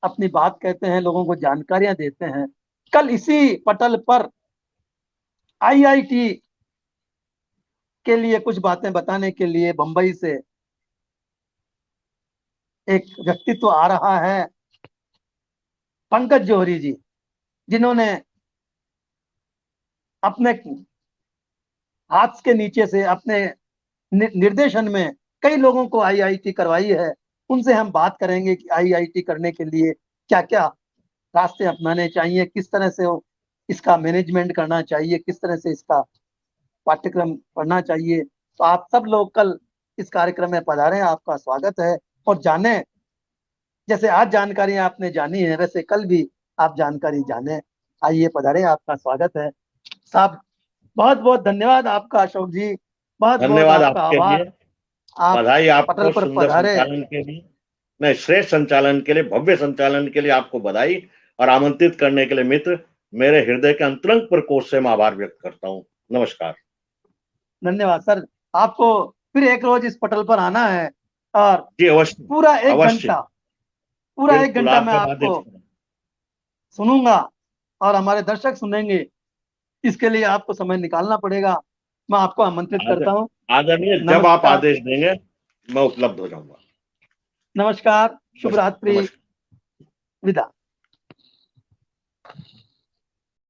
अपनी बात कहते हैं, लोगों को जानकारियां देते हैं। कल इसी पटल पर आईआईटी के लिए कुछ बातें बताने के लिए बंबई से एक व्यक्तित्व आ रहा है, पंकज जौहरी जी, जिन्होंने अपने हाथ के नीचे से अपने निर्देशन में कई लोगों को आईआईटी करवाई है। उनसे हम बात करेंगे कि आईआईटी करने के लिए क्या क्या रास्ते अपनाने चाहिए, किस तरह से इसका मैनेजमेंट करना चाहिए, किस तरह से इसका पाठ्यक्रम पढ़ना चाहिए। तो आप सब लोग कल इस कार्यक्रम में पधारें, आपका स्वागत है। और जाने, जैसे आज जानकारी आपने जानी है वैसे कल भी आप जानकारी जाने। आइए पधारें, आपका स्वागत है साहब। बहुत बहुत धन्यवाद आपका अशोक जी, बहुत बहुत धन्यवाद आपका आपके आभार। लिए, आप बधाई पटल आपको पर सुंदर पधारे। संचालन के लिए, नहीं श्रेष्ठ संचालन के लिए, भव्य संचालन के लिए आपको बधाई और आमंत्रित करने के लिए मित्र, मेरे हृदय के अंतरंग प्रकोष्ठ से मैं आभार व्यक्त करता हूँ। नमस्कार। धन्यवाद सर। आपको फिर एक रोज इस पटल पर आना है और जी अवश्य, पूरा एक अवश्य, घंटा पूरा एक बिल्कुल घंटा मैं आपका आपको आदेश है। सुनूंगा और हमारे दर्शक सुनेंगे। इसके लिए आपको समय निकालना पड़ेगा। मैं आपको आमंत्रित करता हूँ। आदरणीय, जब आप नमस्कार, आदेश देंगे मैं उपलब्ध हो जाऊंगा। नमस्कार, शुभ रात्रि, नमस्कार। विदा।